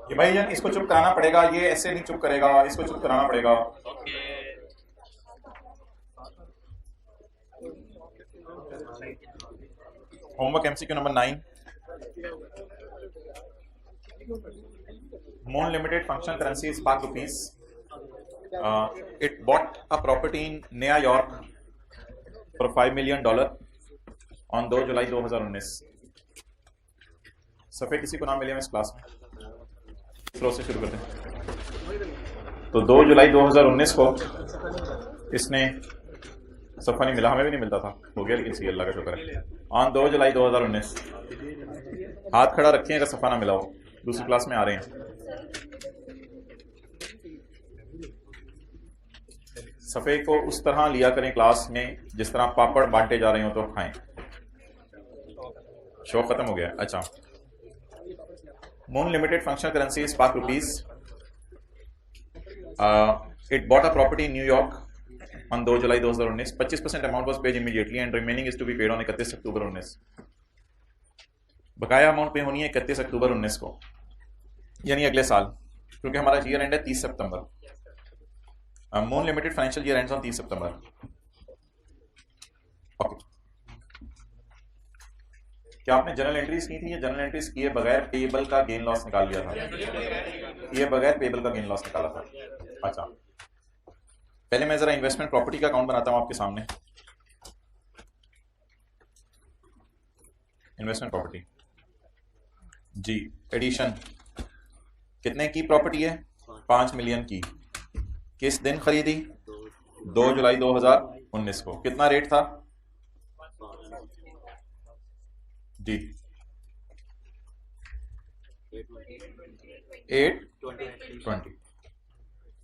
कि भाई जान इसको चुप कराना पड़ेगा, ये ऐसे नहीं चुप करेगा, इसको चुप कराना पड़ेगा। Homework MCQ number 9। Moon Limited function currency is Pak rupees. It bought a property in New York for $5 million on 2 जुलाई 2019। सफ़े किसी को नाम मिले इस क्लास में? फ्लो से शुरू करते हैं। तो 2 जुलाई 2019 को इसने, सफ़ा नहीं मिला, हमें भी नहीं मिलता था, हो गया, लेकिन सी अल्लाह का शुक्र है। ऑन 2 जुलाई 2019 हाथ खड़ा रखिए अगर सफ़ा ना मिला हो, दूसरी क्लास में आ रहे हैं। सफ़े को उस तरह लिया करें क्लास में जिस तरह पापड़ बांटे जा रहे हो तो खाएं। शो खत्म हो गया। अच्छा, moon limited functional currency is पाक rupees. It bought a property in New York on 2 July 2019। 25% amount was paid immediately and remaining is to be paid on 31 अक्टूबर 19। बकाया अमाउंट पे होनी है 31 अक्टूबर 19 को, यानी अगले साल, क्योंकि हमारा ईयर एंड है 30 सितंबर। Moon limited financial year ends on 30 September. Okay, क्या आपने जर्नल एंट्रीज की थी? ये जर्नल एंट्रीज किए बगैर पेबल का गेन लॉस निकाल लिया था, ये बगैर पेबल का गेन लॉस निकाला था। अच्छा, पहले मैं जरा इन्वेस्टमेंट प्रॉपर्टी का अकाउंट बनाता हूं आपके सामने। इन्वेस्टमेंट प्रॉपर्टी जी, एडिशन। कितने की प्रॉपर्टी है? 5 मिलियन की। किस दिन खरीदी? 2 जुलाई 2019 को। कितना रेट था जी? 820।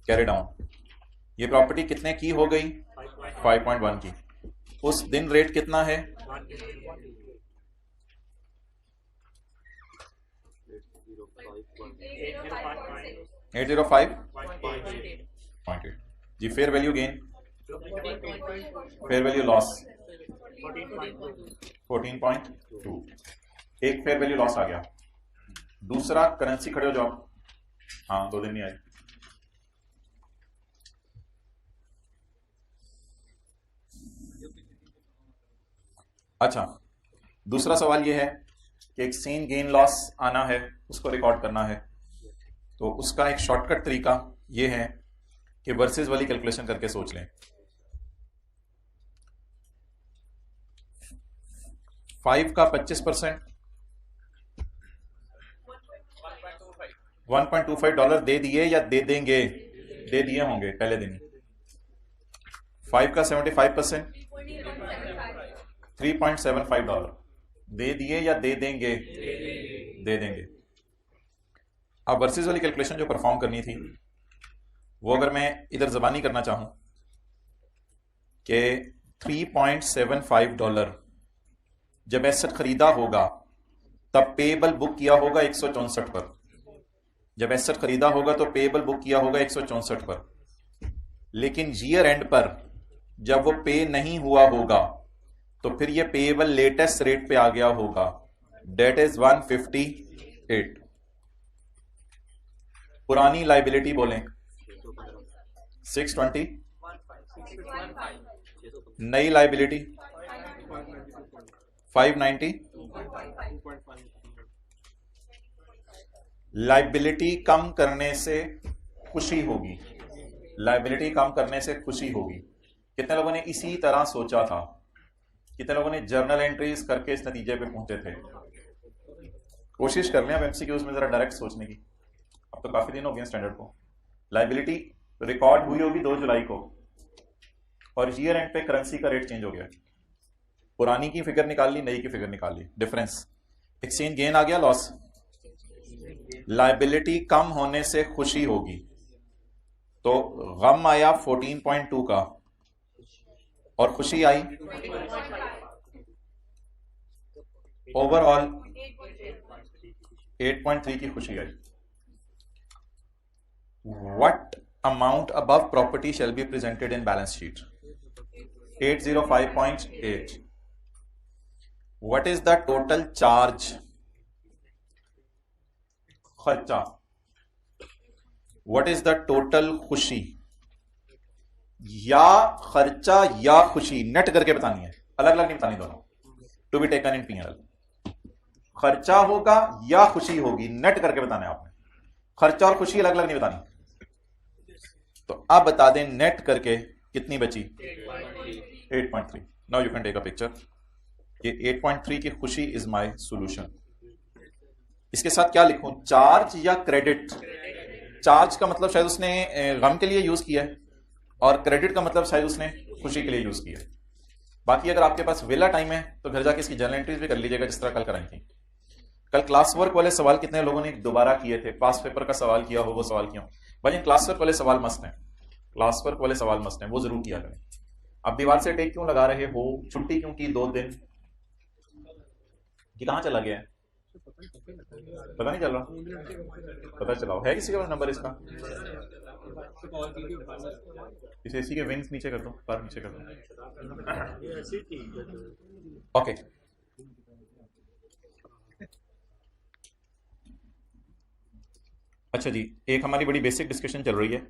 Carry down. ये प्रॉपर्टी कितने की हो गई? 5.1 की। उस दिन रेट कितना है? 805.8 जी। Fair value gain, fair value loss 14.2। एक फेयर वैल्यू लॉस आ गया। दूसरा करेंसी, खड़े हो जाओ। हाँ, 2 दिन नहीं आए। अच्छा, दूसरा सवाल यह है कि एक्सचेंज गेन लॉस आना है, उसको रिकॉर्ड करना है। तो उसका एक शॉर्टकट तरीका यह है कि वर्सेस वाली कैलकुलेशन करके सोच लें। 5 का 25% $1.25 दे दिए या दे देंगे? दे दिए होंगे पहले दिन। 5 का 75% $3.75 दे दिए या दे देंगे? दे देंगे। अब वर्सेस वाली कैलकुलेशन जो परफॉर्म करनी थी, वो अगर मैं इधर ज़बानी करना चाहूं कि $3.75 जब एसेट खरीदा होगा तब पेबल बुक किया होगा 164 पर। जब एसेट खरीदा होगा तो पेबल बुक किया होगा 164 पर, लेकिन ईयर एंड पर जब वो पे नहीं हुआ होगा तो फिर ये पेबल लेटेस्ट रेट पे आ गया होगा, डेट इज 158। पुरानी लाइबिलिटी बोलें 620, नई लाइबिलिटी 590। लाइबिलिटी कम करने से खुशी होगी, लाइबिलिटी कम करने से खुशी होगी। कितने लोगों ने इसी तरह सोचा था? कितने लोगों ने जर्नल एंट्रीज करके इस नतीजे पे पहुंचे थे? कोशिश कर लें अब एमसीक्यूज में जरा डायरेक्ट सोचने की। अब तो काफी दिन हो गए स्टैंडर्ड को। लाइबिलिटी रिकॉर्ड हुई होगी 2 जुलाई को, और ईयर एंड पे करेंसी का रेट चेंज हो गया। पुरानी की फिगर निकाल ली, नई की फिगर निकाल ली, डिफरेंस। एक्सचेंज गेन आ गया, लॉस। लाइबिलिटी कम होने से खुशी होगी, तो गम आया 14.2 का और खुशी आई ओवरऑल 8.3 की खुशी आई। What amount above property shall be presented in balance sheet? 805.8. What is the total charge खर्चा, व्हाट इज द टोटल खुशी, या खर्चा या खुशी नेट करके बतानी है, अलग अलग नहीं बतानी दोनों, to be taken in PNL. खर्चा होगा या खुशी होगी, नेट करके बताना है आपने, खर्चा और खुशी अलग अलग नहीं बतानी। तो आप बता दें नेट करके कितनी बची, 8.3। Now you can take a picture. ये 8.3 की खुशी इज माय सॉल्यूशन। इसके साथ क्या लिखूं, चार्ज या क्रेडिट? चार्ज का मतलब शायद उसने गम के लिए यूज किया है, और क्रेडिट का मतलब शायद उसने खुशी के लिए यूज किया है। बाकी अगर आपके पास वेला टाइम है तो घर जाके इसकी जर्नल एंट्रीज भी कर लीजिएगा, जिस तरह कल कराई थी। कल क्लास वर्क वाले सवाल कितने लोगों ने दोबारा किए थे, पास पेपर का सवाल किया हो वो सवाल क्यों भाई, इन क्लास वर्क वाले सवाल मस्त हैं, क्लास वर्क वाले सवाल मस्त हैं, वो जरूर किया करें। अब दीवार से टेक क्यों लगा रहे हो, छुट्टी क्यों की 2 दिन कि कहां चला गया है, पता नहीं चल रहा, पता चला है किसी का नंबर इसका, इसे इसी के विंग्स नीचे कर दो, पर नीचे कर दो। ओके अच्छा जी, एक हमारी बड़ी बेसिक डिस्कशन चल रही है,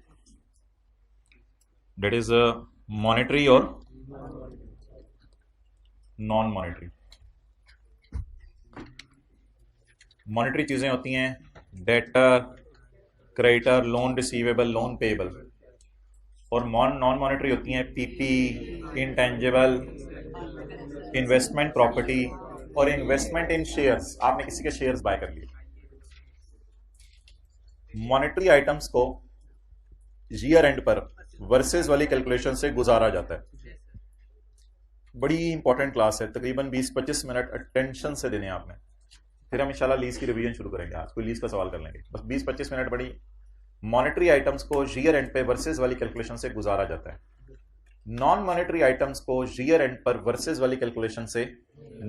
डेट इज मॉनेटरी और नॉन मॉनेटरी। मॉनेटरी चीजें होती हैं debtor, creditor, loan receivable, loan payable, और नॉन मॉनेटरी होती हैं पीपी, इंटेंजिबल, इन्वेस्टमेंट प्रॉपर्टी और इन्वेस्टमेंट इन शेयर्स। आपने किसी के शेयर्स बाय कर लिए। मॉनेटरी आइटम्स को ईयर एंड पर वर्सेस वाली कैलकुलेशन से गुजारा जाता है। बड़ी इंपॉर्टेंट क्लास है, तकरीबन 20-25 मिनट अटेंशन से देने आपने, फिर हम इंशाल्लाह लीज की रिवीजन शुरू करेंगे। आज कोई लीज का सवाल कर लेंगे, बस 20-25 मिनट बड़ी। मॉनेटरी आइटम्स को ईयर एंड पे वर्सेस वाली कैलकुलेशन से गुजारा जाता है, नॉन मॉनेटरी आइटम्स को ईयर एंड पर वर्सेस वाली कैलकुलेशन से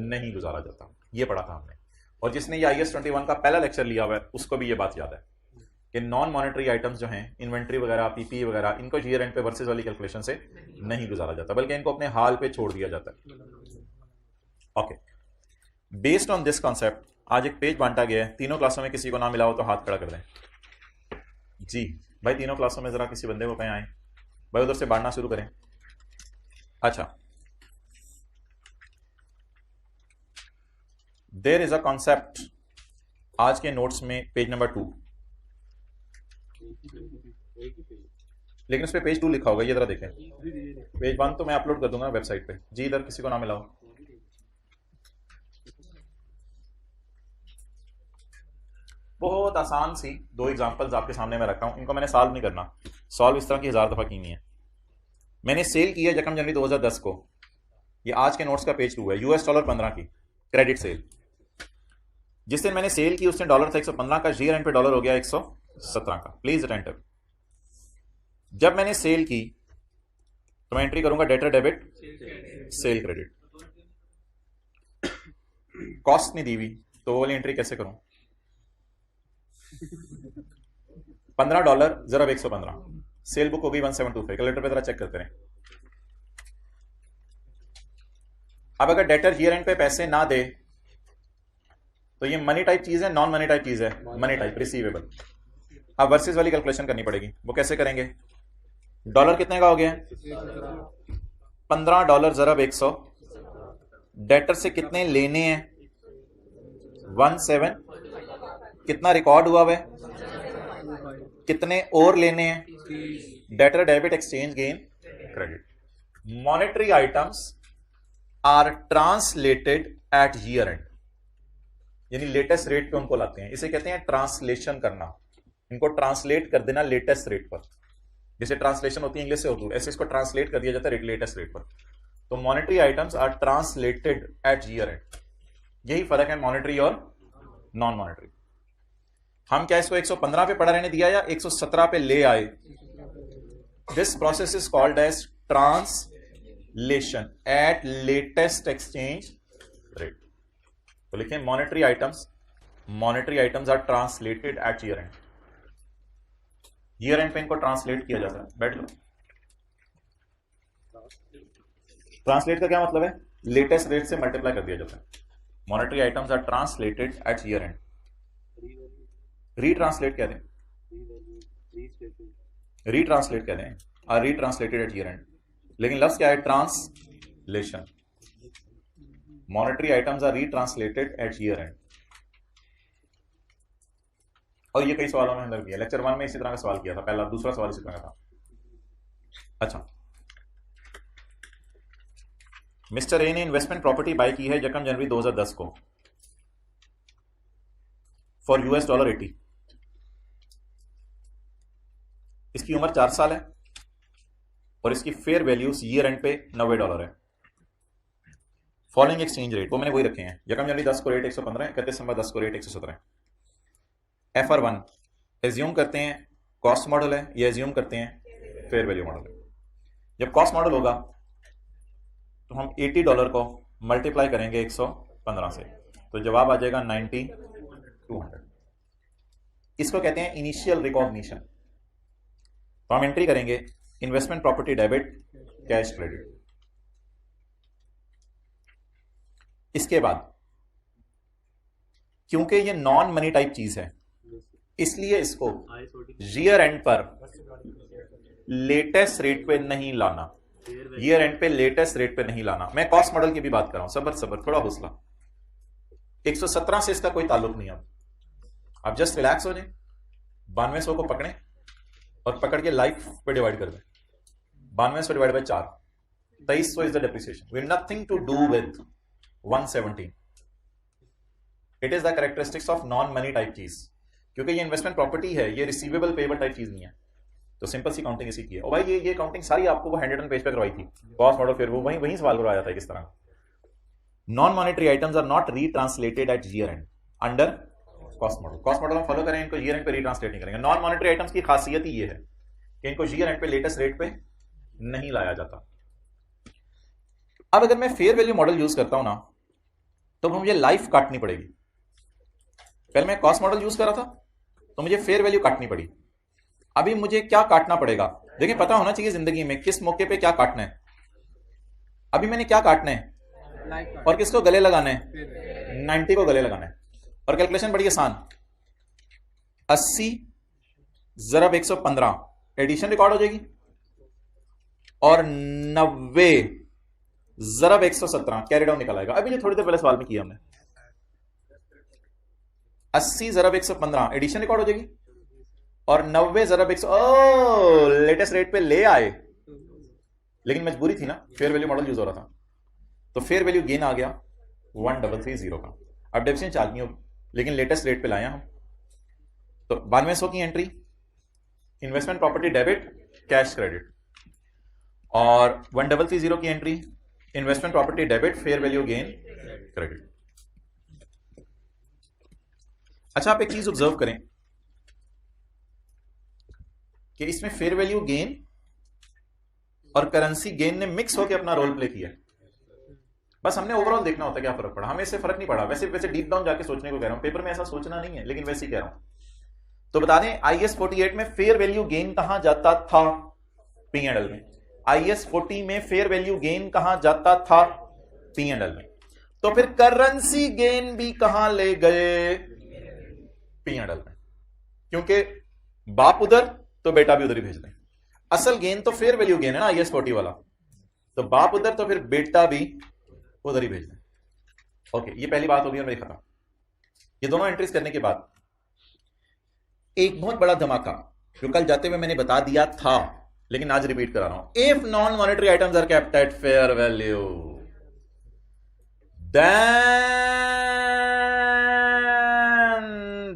नहीं गुजारा जाता। ये पढ़ा था हमने, और जिसने ये IAS 21 का पहला लेक्चर लिया हुआ है उसको भी ये बात याद है कि नॉन मॉनेटरी आइटम्स जो हैं, इन्वेंट्री वगैरह, पीपी वगैरह, इनको ईयर एंड पे वर्सेस वाली कैलकुलेशन से नहीं गुजारा जाता, बल्कि इनको अपने हाल पे छोड़ दिया जाता है। Okay, based on this concept आज एक पेज बांटा गया है। तीनों क्लासों में किसी को ना मिला हो तो हाथ खड़ा कर दें जी। भाई तीनों क्लासों में जरा किसी बंदे को कहीं आए भाई, उधर से बांटना शुरू करें। अच्छा, देयर इज अ कॉन्सेप्ट आज के नोट्स में, पेज नंबर 2, लेकिन उस पर पेज 2 लिखा होगा, ये जरा देखें। पेज 1 तो मैं अपलोड कर दूंगा वेबसाइट पे जी। इधर किसी को ना मिला हो, बहुत आसान सी 2 एग्जांपल्स आपके सामने मैं रखा हूं, इनको मैंने सॉल्व नहीं करना, सॉल्व इस तरह की 1000 दफा की नहीं है। मैंने सेल किया 1 जनवरी 2010 को, ये आज के नोट्स का पेज 2 है, $15 की क्रेडिट सेल। जिस दिन मैंने सेल की उस दिन डॉलर था 115 का, ईयर एंड पे डॉलर हो गया 117 का। Please attentive. जब मैंने सेल की तो मैं एंट्री करूंगा debtor debit cell credit, cost नहीं दी हुई तो वो वाली एंट्री कैसे करूं, $15 जरा 115, सेल बुक होगी 1725, कैलकुलेटर पे जरा चेक करते रहे। अब अगर डेटर ईयर एंड पे पैसे ना दे तो ये मनी टाइप चीज है, नॉन मनी टाइप चीज है, मनी टाइप रिसीवेबल। अब वर्सेस वाली कैलकुलेशन करनी पड़ेगी, वो कैसे करेंगे, डॉलर कितने का हो गया, $15 जरा 100, डेटर से कितने लेने हैं 17, कितना रिकॉर्ड हुआ है, कितने और लेने हैं, debtor debit exchange gain credit. Monetary items are translated at year end, यानी लेटेस्ट रेट पे उनको लाते हैं, इसे कहते हैं ट्रांसलेशन करना, इनको ट्रांसलेट कर देना लेटेस्ट रेट पर। जैसे ट्रांसलेशन होती है इंग्लिश से उर्दू, ऐसे इसको ट्रांसलेट कर दिया जाता है लेटेस्ट रेट पर। तो monetary items are translated at year end, यही फर्क है मॉनेटरी और नॉन मॉनेटरी। हम क्या इसको 115 पे पड़ा रहने दिया या 117 पे ले आए, this process is called as translation at latest exchange rate. तो लिखें monetary items are translated at year end, year end पे इनको ट्रांसलेट किया जाता है। बैठ लो। ट्रांसलेट का क्या मतलब है, लेटेस्ट रेट से मल्टीप्लाई कर दिया जाता है। Monetary items are translated at year end. Retranslate कह दें, रीट्रांसलेट कह दें, are retranslated at year end. लेकिन लफ्ज क्या है? Translation. Monetary items are retranslated at year end. और ये कई सवालों में अंदर किया, लेक्चर 1 में इसी तरह का सवाल किया था, पहला दूसरा सवाल इसी तरह का था। अच्छा, मिस्टर ए ने इन्वेस्टमेंट प्रॉपर्टी बाय की है यकम जनवरी 2010 को फॉर $80। इसकी उम्र 4 साल है और इसकी फेयर वैल्यू ईयर एंड पे $90 है। फॉलोइंग एक्सचेंज रेट वो मैंने वही रखे हैं, यकम जनवरी 10 को रेट 115 है, 31 दिसंबर 10 को रेट 117 है। FR1 एज्यूम करते हैं कॉस्ट मॉडल है, ये एज्यूम करते हैं फेयर वैल्यू मॉडल है। जब कॉस्ट मॉडल होगा तो हम $80 को मल्टीप्लाई करेंगे 115 से, तो जवाब आ जाएगा 9200। इसको कहते हैं इनिशियल रिकॉग्निशन। तो हम एंट्री करेंगे investment property debit cash credit. इसके बाद क्योंकि ये नॉन मनी टाइप चीज है इसलिए इसको ईयर एंड पर लेटेस्ट रेट पे नहीं लाना, ईयर एंड पे लेटेस्ट रेट पे नहीं लाना। मैं कॉस्ट मॉडल की भी बात कर रहा हूं, सबर सबर, थोड़ा हौसला। 117 से इसका कोई ताल्लुक नहीं। अब आप जस्ट रिलैक्स हो जाए, 9200 को पकड़ें और पकड़ के लाइफ पे डिवाइड कर दें। 9200 divide by 4, 2300 is the depreciation. We nothing to do with 117। It is the characteristics of non money type चीज, क्योंकि ये इन्वेस्टमेंट प्रॉपर्टी है, ये रिसीवेबल पेबल टाइप चीज नहीं है। तो सिंपल सी काउंटिंग इसी की है। और भाई ये काउंटिंग सारी आपको वो हैंड रिटन पेज पे करवाई थी कॉस्ट मॉडल, फिर वो वहीं सवाल करवाया था किस तरह। Non monetary items are not retranslated at year end under cost model. Cost model हम फॉलो करें, इनको ईयर एंड पे रीट्रांसलेट नहीं करेंगे। नॉन मॉनेटरी आइटम्स की खासियत ही ये है कि इनको ईयर एंड पे लेटेस्ट रेट पे नहीं लाया जाता। अब अगर मैं फेयर वैल्यू मॉडल यूज करता हूं ना, तो मुझे लाइफ काटनी पड़ेगी। पहले मैं कॉस्ट मॉडल यूज कर रहा था तो मुझे फेयर वैल्यू काटनी पड़ी। अभी मुझे क्या काटना पड़ेगा? देखिए, पता होना चाहिए जिंदगी में किस मौके पे क्या काटना है। अभी मैंने क्या काटना है और किसको गले लगाना है? 90 को गले लगाना है। और कैलकुलेशन बड़ी आसान, 80 ज़रब 115 एडिशन रिकॉर्ड हो जाएगी, और 90 ज़रब 117 कैरी डाउन निकल आएगा। अभी जो थोड़ी देर पहले सवाल में किया हमने, 80 ज़रब 115 एडिशन रिकॉर्ड हो जाएगी, और 90 ज़रब 100 लेटेस्ट रेट पे ले आए। लेकिन मजबूरी थी ना, फेयर वैल्यू मॉडल यूज हो रहा था, तो फेयर वैल्यू गेन आ गया 1330 का। अब डेप्रिसिएशन चार्ज नहीं होगी, लेकिन लेटेस्ट रेट पे लाया हम। तो 9200 की entry investment property debit cash credit, और 1330 की entry investment property debit fair value gain credit. अच्छा, आप एक चीज ऑब्जर्व करें कि इसमें फेयर वैल्यू गेन और करेंसी गेन ने मिक्स होकर अपना रोल प्ले किया। बस हमने ओवरऑल देखना होता है क्या फर्क पड़ा, हमें इससे फर्क नहीं पड़ा। वैसे डीप डाउन जाके सोचने को कह रहा हूं, पेपर में ऐसा सोचना नहीं है, लेकिन वैसे ही कह रहा हूं। तो बता दें, IAS 48 में फेयर वैल्यू गेन कहां जाता था? P&L में। IAS 40 में फेयर वैल्यू गेन कहां जाता था? P&L में। तो फिर करेंसी गेन भी कहां ले गए? P&L में। क्योंकि बाप उधर तो बेटा भी उधर ही भेज दें। असल गेन तो फेयर वैल्यू गेन है ना IAS 40 वाला, तो बाप उधर तो फिर बेटा भी उधर ही भेज दें। ओके, ये पहली बात होगी और मेरी खत्म। ये दोनों एंट्रीज करने के बाद एक बहुत बड़ा धमाका जो कल जाते हुए मैंने बता दिया था, लेकिन आज रिपीट करा रहा हूं। If non monetary items are kept at fair value then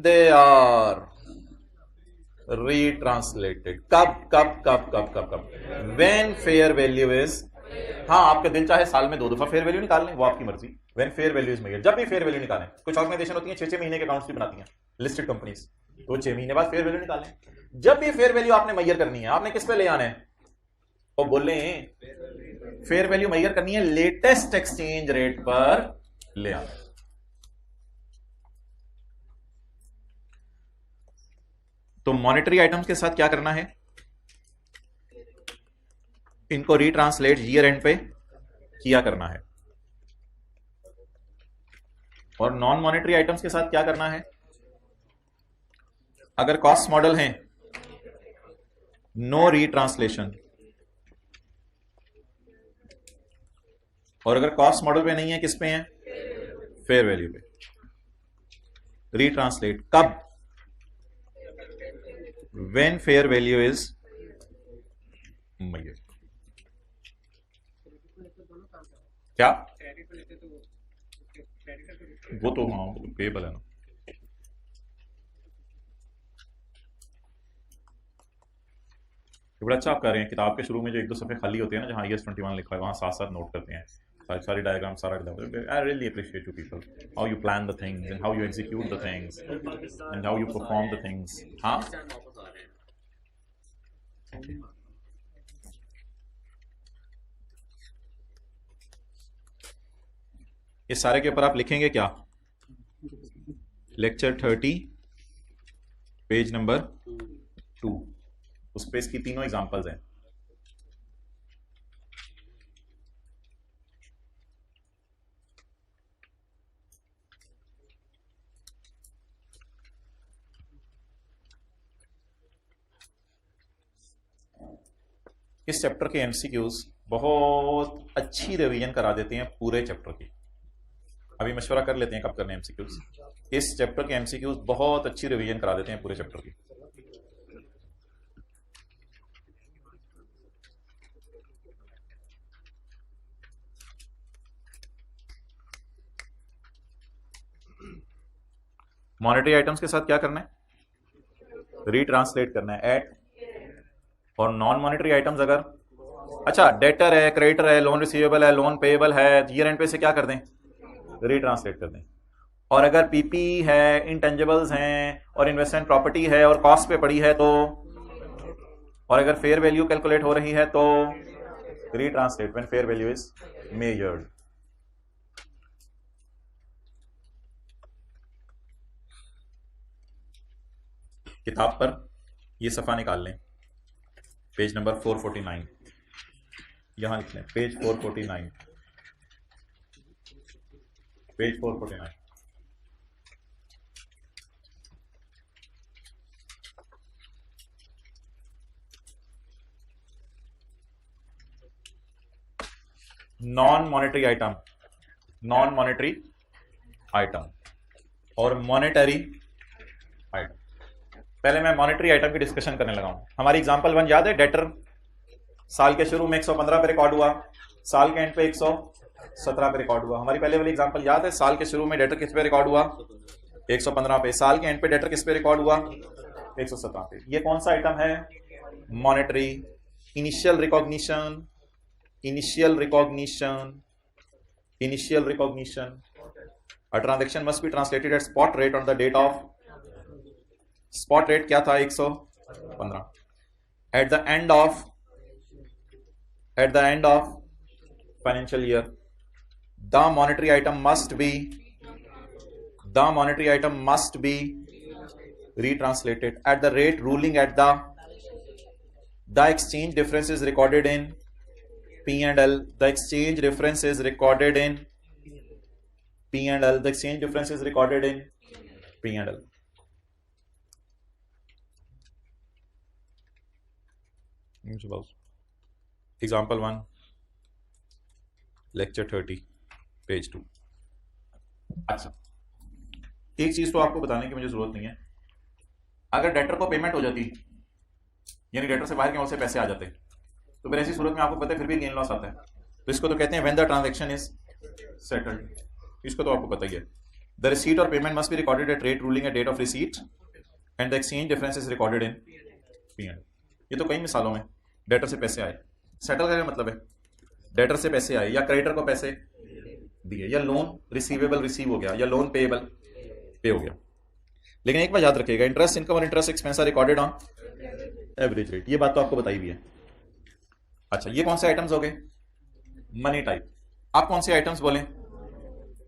they are retranslated. कब व्हेन फेयर वैल्यू इज, हाँ, आपका दिल चाहे साल में 2 दफा फेयर वैल्यू निकाल लें, वो आपकी मर्जी। When fair value is measured, जब भी फेयर वैल्यू निकालें। कुछ ऑर्गेनाइजेशन होती है 6-6 महीने के अकाउंट्स भी बनाती हैं, लिस्टेड कंपनीज, तो 6 महीने बाद फेयर वैल्यू निकालें। जब भी फेयर वैल्यू आपने मेजर करनी है, आपने किस पे ले आना है? और बोले फेयर वैल्यू मेजर करनी है लेटेस्ट एक्सचेंज रेट पर ले आना है। तो मॉनेटरी आइटम्स के साथ क्या करना है? इनको रीट्रांसलेट ईयर एंड पे किया करना है। और नॉन मॉनेटरी आइटम्स के साथ क्या करना है? अगर कॉस्ट मॉडल है नो रीट्रांसलेशन, और अगर कॉस्ट मॉडल पे नहीं है किस पे है? फेयर वैल्यू पे। रीट्रांसलेट कब? व्हेन फेयर वैल्यू इज क्या? वो तो हाँ वो तो पेबल है ना। बड़ा अच्छा आप कर रहे हैं। किताब के शुरू में जो एक दो सफ़े खाली होते हैं ना, जहाँ IS-21 लिखा है, वहाँ साथ साथ नोट करते हैं सारी डायग्राम, सारा। I really appreciate you people, how you plan the things and how you execute the things and how you perform the things. हाँ, इस सारे के ऊपर आप लिखेंगे क्या? लेक्चर 30 पेज नंबर 2, उस पे इसकी तीनों एग्जांपल्स हैं। इस चैप्टर के एमसीक्यूज बहुत अच्छी रिवीजन करा देते हैं पूरे चैप्टर की। अभी मशवरा कर लेते हैं कब करने एमसीक्यूज। इस चैप्टर के एमसीक्यूज बहुत अच्छी रिवीजन करा देते हैं पूरे चैप्टर की। मॉनेटरी आइटम्स के साथ क्या करना है? रीट्रांसलेट करना है एट। और नॉन मॉनेटरी आइटम्स अगर, अच्छा डेटर है, क्रेडिटर है, लोन रिसीवेबल है, लोन पेएबल है, ईयर एंड पे से क्या कर दें? रीट्रांसलेट कर दें। और अगर पीपी है, इंटेंजिबल्स हैं और इन्वेस्टमेंट प्रॉपर्टी है और कॉस्ट पे पड़ी है तो, और अगर फेयर वैल्यू कैलकुलेट हो रही है तो retranslate when fair value is measured. किताब पर ये सफ़ा निकाल लें, पेज नंबर 449, यहां लिख लें page 449, page 449। Non monetary item, non monetary item और मॉनेटरी आइटम। पहले मैं मॉनेटरी आइटम की डिस्कशन करने लगा हूं। हमारी एग्जांपल 1 याद है? डेटर साल के शुरू में 115 पे रिकॉर्ड हुआ, साल के एंड पे 117 पे रिकॉर्ड हुआ। हमारी पहले वाली एग्जांपल याद है? साल के शुरू में डेटर किस पे रिकॉर्ड हुआ? 115 पे। साल के एंड पे डेटर किस पे रिकॉर्ड हुआ? 117 पे। ये कौन सा आइटम है? Monetary. Initial recognition, initial recognition, initial recognition. A transaction must be translated at spot rate on the date of, spot rate क्या था? 115। At the end of, at the end of financial year, the monetary item must be, the monetary item must be retranslated at the rate ruling at the exchange difference is recorded in P&L, the exchange difference is recorded in P&L, the exchange difference is recorded in P&L. Example 1, lecture 30 page 2। अच्छा, एक चीज तो आपको बताने की मुझे जरूरत नहीं है। अगर डेटर को पेमेंट हो जाती, यानी डेटर से बाहर के ओर से पैसे आ जाते, तो फिर ऐसी सूरत में आपको पता है फिर भी गेन लॉस आता है। तो इसको तो कहते हैं when the transaction is settled. इसको तो आपको पता ही है। द रिसीट और payment must be recorded at rate ruling at date of receipt and the exchange difference is recorded in P&L। ये तो कई मिसालों में डेटर से पैसे आए। सेटल का क्या मतलब है? डेटर से पैसे आए या क्रेडिटर को पैसे दिए, या लोन रिसीवेबल रिसीव हो गया, या लोन पेएबल पे हो गया। लेकिन एक बात याद रखिएगा, इंटरेस्ट इनकम और interest expense are recorded on average rate. ये बात तो आपको बताई भी है। अच्छा, ये कौन से आइटम्स हो गए? Money type. आप कौन से आइटम्स बोले?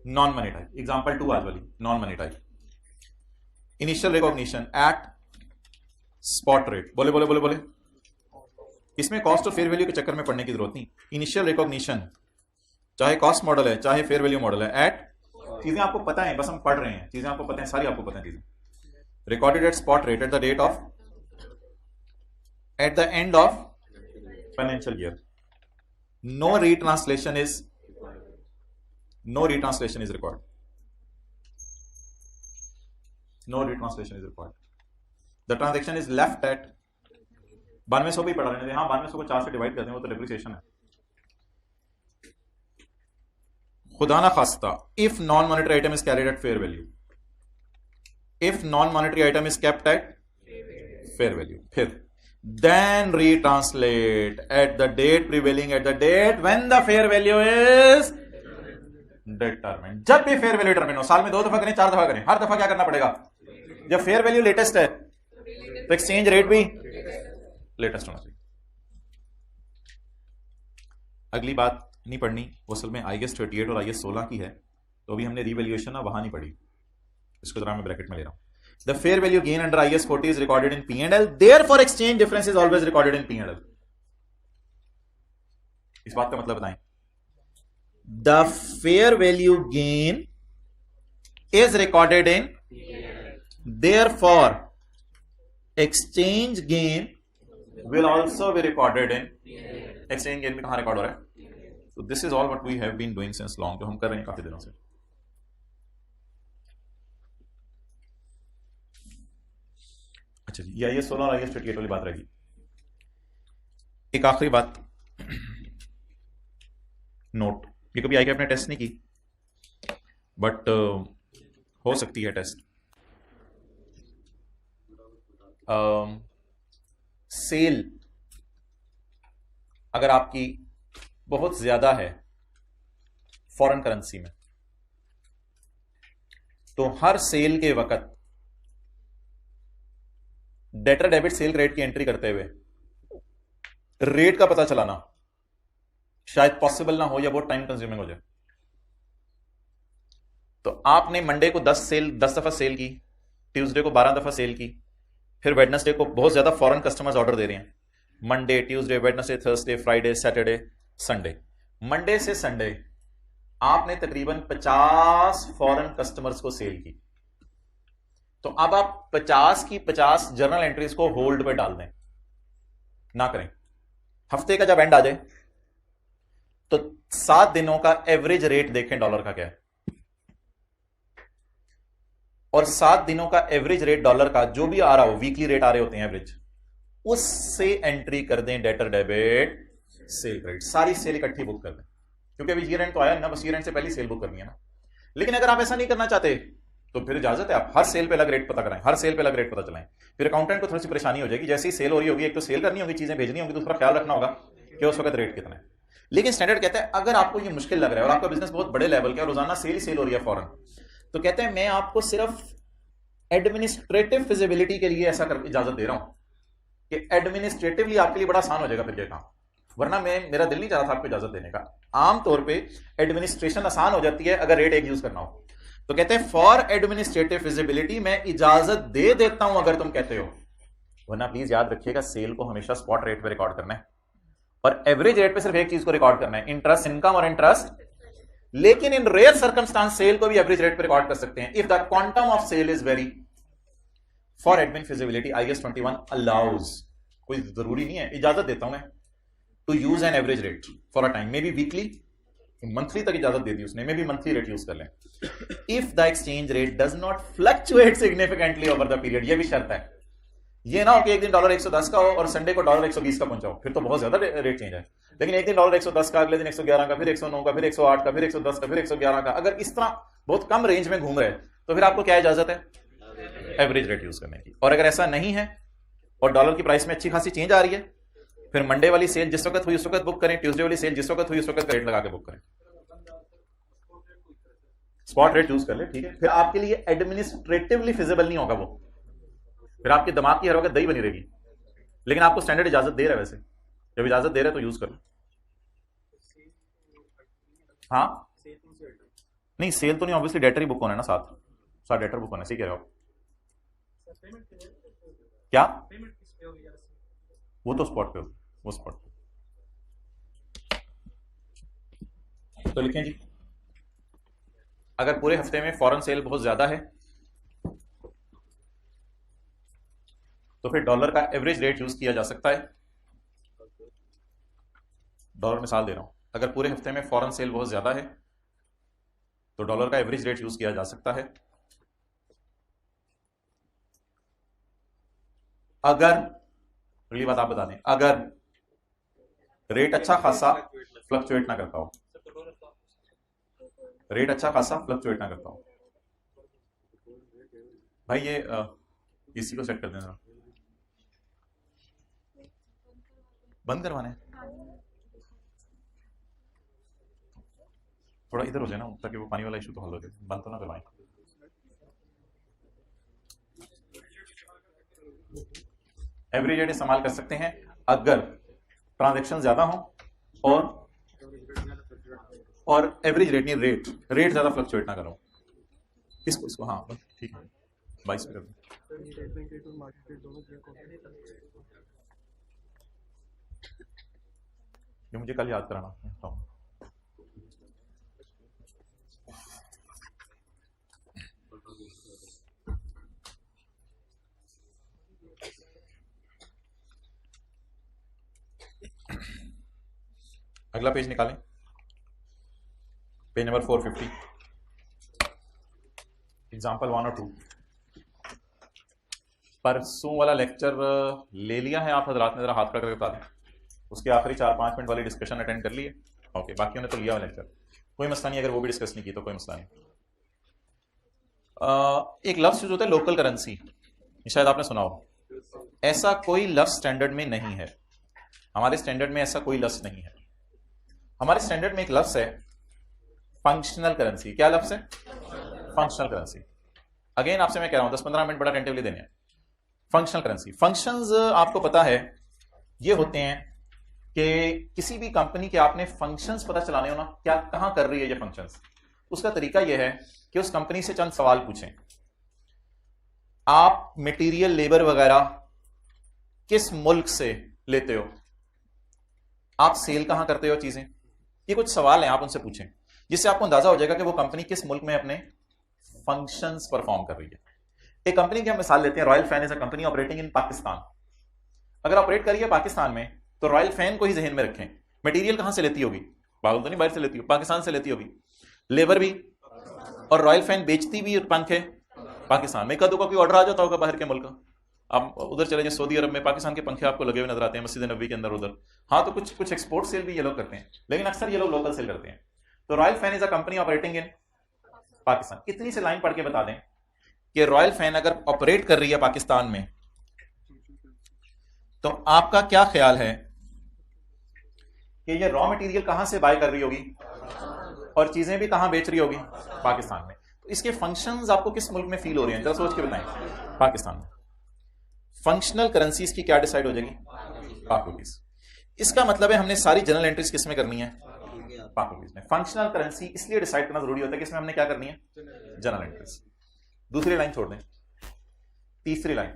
Non money type. एग्जांपल 2 आज वाली non money type. Initial recognition at spot rate. बोले बोले बोले बोले। इसमें कॉस्ट और फेयर वैल्यू के चक्कर में पड़ने की जरूरत नहीं। इनिशियल रिकॉग्निशन चाहे कॉस्ट मॉडल है चाहे फेयर वैल्यू मॉडल है, एट, चीजें आपको पता है, बस हम पढ़ रहे हैं, चीजें आपको पता है, सारी आपको पता है चीजें। recorded at spot rate at the end of financial year. No retranslation is required. No retranslation is required. The transaction is left at 9200 भी पढ़ा रहे हैं, हाँ 9200 को 4 से डिवाइड करते हैं, वो तो डेप्रिसिएशन है. खुदा ना खास्ता, if non-monetary item is carried at fair value, if non-monetary item is kept at fair value, फिर then retranslate at the date prevailing at the date when the fair value is determined. जब भी fair value determine हो, साल में 2 दफा करें 4 दफा करें, हर दफा क्या करना पड़ेगा? जब fair value लेटेस्ट है तो एक्सचेंज रेट भी लेटेस्ट होना चाहिए. अगली बात नहीं पढ़नी, वो असल में IAS 38 और IAS 16 की है, तो अभी हमने रीवैल्यूएशन ना वहां नहीं पढ़ी, इसको जरा मैं ब्रैकेट में ले रहा हूं. The fair value gain under IAS 40 is recorded in P&L, therefore exchange difference is always recorded in P&L. इस बात का मतलब बताएं. The fair value gain is recorded in, therefore exchange gain will also be recorded in. Exchange gain भी कहां record हो रहा है? So this is all what we have been doing since long, जो हम कर रहे हैं काफी दिनों से. अच्छा जी, ये 16 और IAS 38 वाली बात रहेगी. एक आखिरी बात नोट, ये कभी ICAP ने टेस्ट नहीं की, बट हो सकती है टेस्ट. सेल अगर आपकी बहुत ज्यादा है फॉरेन करेंसी में, तो हर सेल के वक्त डेटर डेबिट सेल क्रेडिट की एंट्री करते हुए रेट का पता चलाना शायद पॉसिबल ना हो या बहुत टाइम कंज्यूमिंग हो जाए. तो आपने मंडे को 10 दफा सेल की, ट्यूसडे को 12 दफा सेल की, फिर वेडनेसडे को बहुत ज्यादा फॉरेन कस्टमर्स ऑर्डर दे रहे हैं, Monday, Tuesday, Wednesday, Thursday, Friday, Saturday, Sunday. Monday से संडे आपने तकरीबन 50 फॉरेन कस्टमर्स को सेल की. तो अब आप 50 की 50 जर्नल एंट्रीज को होल्ड पे डाल दें, ना करें. हफ्ते का जब एंड आ जाए तो 7 दिनों का एवरेज रेट देखें डॉलर का क्या है, और 7 दिनों का एवरेज रेट डॉलर का जो भी आ रहा हो, वीकली रेट आ रहे होते हैं एवरेज, उससे एंट्री कर दें डेटर डेबिट सेल क्रेडिट. सारी सेल इकट्ठी बुक कर दें, क्योंकि अभी ईयर एंड तो आया ना, बस ईयर एंड से पहले सेल बुक करनी है ना. लेकिन अगर आप ऐसा नहीं करना चाहते तो फिर इजाजत है, आप हर सेल पे अलग रेट पता कराएं, हर सेल पे अलग रेट पता चलाएं. फिर अकाउंटेंट को थोड़ी सी परेशानी हो जाएगी, जैसे ही सेल हो रही होगी, एक तो सेल करनी होगी, चीजें भेजनी होगी, दूसरा ख्याल रखना होगा कि उस वक्त रेट कितना है. लेकिन स्टैंडर्ड कहता है अगर आपको ये मुश्किल लग रहा है और आपका बिजनेस बहुत बड़े लेवल का, रोजाना सेल ही सेल हो रही है फॉरन, तो कहते हैं मैं आपको सिर्फ एडमिनिस्ट्रेटिव फिजिबिलिटी के लिए ऐसा कर इजाजत दे रहा हूं कि एडमिनिस्ट्रेटिवली आपके लिए बड़ा आसान हो जाएगा फिर ये काम. वरना मेरा दिल नहीं चाह रहा था आपको इजाजत देने का. आमतौर पे एडमिनिस्ट्रेशन आसान हो जाती है अगर रेट एक यूज करना हो. तो कहते हैं फॉर एडमिनिस्ट्रेटिव फिजिबिलिटी मैं इजाजत दे देता हूं अगर तुम कहते हो, वरना प्लीज याद रखिएगा सेल को हमेशा स्पॉट रेट पे रिकॉर्ड करना है और एवरेज रेट पे सिर्फ एक चीज को रिकॉर्ड करना है, इंटरेस्ट इनकम और इंटरेस्ट. लेकिन इन रेयर सर्कमस्टांस सेल को भी एवरेज रेट पे रिकॉर्ड कर सकते हैं if the quantum of sale is very. For admin feasibility IAS 21 allows, कोई जरूरी नहीं है, इजाजत देता हूं मैं to use an average rate for a time, maybe weekly, monthly तक इजाजत दे दी उसने, maybe monthly rate use कर लें. If the exchange rate does not fluctuate significantly over the period, ये भी शर्त है. ये ना हो कि एक दिन डॉलर 110 का हो और संडे को डॉलर 120 का पहुंचाओ, फिर तो बहुत ज्यादा रेट चेंज है. लेकिन एक दिन डॉलर 110 का, अगले दिन 111 का, फिर 109 का, फिर 108 का, फिर 110 का, फिर 111 का, अगर इस तरह बहुत कम रेंज में घूम रहे तो फिर आपको क्या इजाजत है? एवरेज रेट यूज करने की. और अगर ऐसा नहीं है और डॉलर की प्राइस में अच्छी खासी चेंज आ रही है, फिर मंडे वाली सेल जिस वक्त हुई उस वक्त बुक करें, ट्यूसडे वाली सेल जिस वक्त हुई उस वक्त रेट लगा के बुक करें, स्पॉट रेट यूज कर ले, ठीक है. फिर आपके लिए एडमिनिस्ट्रेटिवली फिजिबल नहीं होगा वो, फिर आपके दिमाग की हर वक्त दही बनी रहेगी. लेकिन आपको स्टैंडर्ड इजाजत दे रहा है, वैसे जब इजाजत दे रहे तो यूज करो. हाँ नहीं, सेल तो नहीं, ऑब्वियसली डेटर ही बुक होना है ना, साथ डेटर बुक होना, सही कह रहे हो आप. क्या वो तो स्पॉट पे हो, वो स्पॉट पे. तो लिखें जी, अगर पूरे हफ्ते में फॉरेन सेल बहुत ज्यादा है तो फिर डॉलर का एवरेज रेट यूज किया जा सकता है। डॉलर मिसाल दे रहा हूं, अगर पूरे हफ्ते में फॉरेन सेल बहुत ज्यादा है तो डॉलर का एवरेज रेट यूज किया जा सकता है। अगर, अगली बात आप बता दें, अगर रेट अच्छा खासा फ्लक्चुएट ना करता हो, रेट अच्छा खासा फ्लक्चुएट ना करता हो। भाई ये इसी को सेट कर देना, बंद करवाना है, थोड़ा इधर हो जाए ना ताकि वो पानी वाला इशू तो हल हो जाए, बंद तो ना करवाएं। एवरेज रेट इस्तेमाल कर सकते हैं अगर ट्रांजैक्शन ज्यादा हो और एवरेज रेट नहीं, रेट ज्यादा फ्लक्चुएट ना करो। इसको हाँ ठीक है, 22 पे कर दो। ये मुझे कल याद कराना। अगला पेज निकालें, पेज नंबर 450, एग्जाम्पल 1 और 2। परसों वाला लेक्चर ले लिया है आप हजरात ने? जरा हाथ पकड़ कर बता दें। उसके आखिरी 4-5 मिनट वाली डिस्कशन अटेंड कर लिए? ओके, बाकियों ने तो लिया हुआ लेक्चर, कोई मसला नहीं, अगर वो भी डिस्कस नहीं की तो कोई मसला नहीं। एक लफ्ज यूज होता है लोकल करेंसी, शायद आपने सुना हो। ऐसा कोई लफ्ज स्टैंडर्ड में नहीं है, हमारे स्टैंडर्ड में ऐसा कोई लफ्ज नहीं है। हमारे स्टैंडर्ड में एक लफ्ज है फंक्शनल करेंसी। क्या लफ्ज है? Functional currency. अगेन आपसे मैं कह रहा हूं 10-15 मिनट बड़ा अटेंटिवली देने हैं। फंक्शनल करेंसी, फंक्शंस आपको पता है ये होते हैं कि किसी भी कंपनी के आपने फंक्शंस पता चलाने हो ना, क्या कहां कर रही है ये फंक्शंस, उसका तरीका यह है कि उस कंपनी से चंद सवाल पूछें। आप मटेरियल लेबर वगैरह किस मुल्क से लेते हो, आप सेल कहां करते हो चीजें, ये कुछ सवाल हैं, आप उनसे पूछें, जिससे आपको अंदाजा हो जाएगा कि वो कंपनी किस मुल्क में अपने फंक्शंस परफॉर्म कर रही है। एक कंपनी की हम मिसाल लेते हैं, royal fan is a company operating in Pakistan. अगर ऑपरेट कर रही है पाकिस्तान में तो रॉयल फैन को ही जहन में रखें। मटेरियल कहां से लेती होगी? बाहर तो नहीं, बाहर से लेती होगी, पाकिस्तान से लेती होगी, लेबर भी, और रॉयल फैन बेचती भी पंखे पाकिस्तान में। कदों का कोई ऑर्डर आ जाता होगा बाहर के मुल्क का, आप उधर चले जाए सऊदी अरब में, पाकिस्तान के पंखे आपको लगे हुए नजर आते हैं मस्जिद नबी के अंदर उधर। हाँ, तो कुछ एक्सपोर्ट सेल भी ये लोग करते हैं, लेकिन अक्सर ये लोग लोकल सेल करते हैं। तो royal fan is a company operating in Pakistan. इतनी से लाइन पढ़ के बता दें कि रॉयल फैन अगर ऑपरेट कर रही है पाकिस्तान में, तो आपका क्या ख्याल है कि ये रॉ मटेरियल कहां से बाय कर रही होगी और चीजें भी कहां बेच रही होगी? पाकिस्तान में। तो इसके फंक्शंस आपको किस मुल्क में फील हो रहे हैं, जरा सोच के बताएं। पाकिस्तान में। फंक्शनल करेंसीज की क्या डिसाइड हो जाएगी? पाक रुपीज। इसका मतलब है हमने सारी जनरल एंट्रीज किस में करनी है? पाक रुपीज में। फंक्शनल करेंसी इसलिए डिसाइड करना जरूरी होता है कि इसमें हमने क्या करनी है? General entries. दूसरी लाइन छोड़ दें, तीसरी line,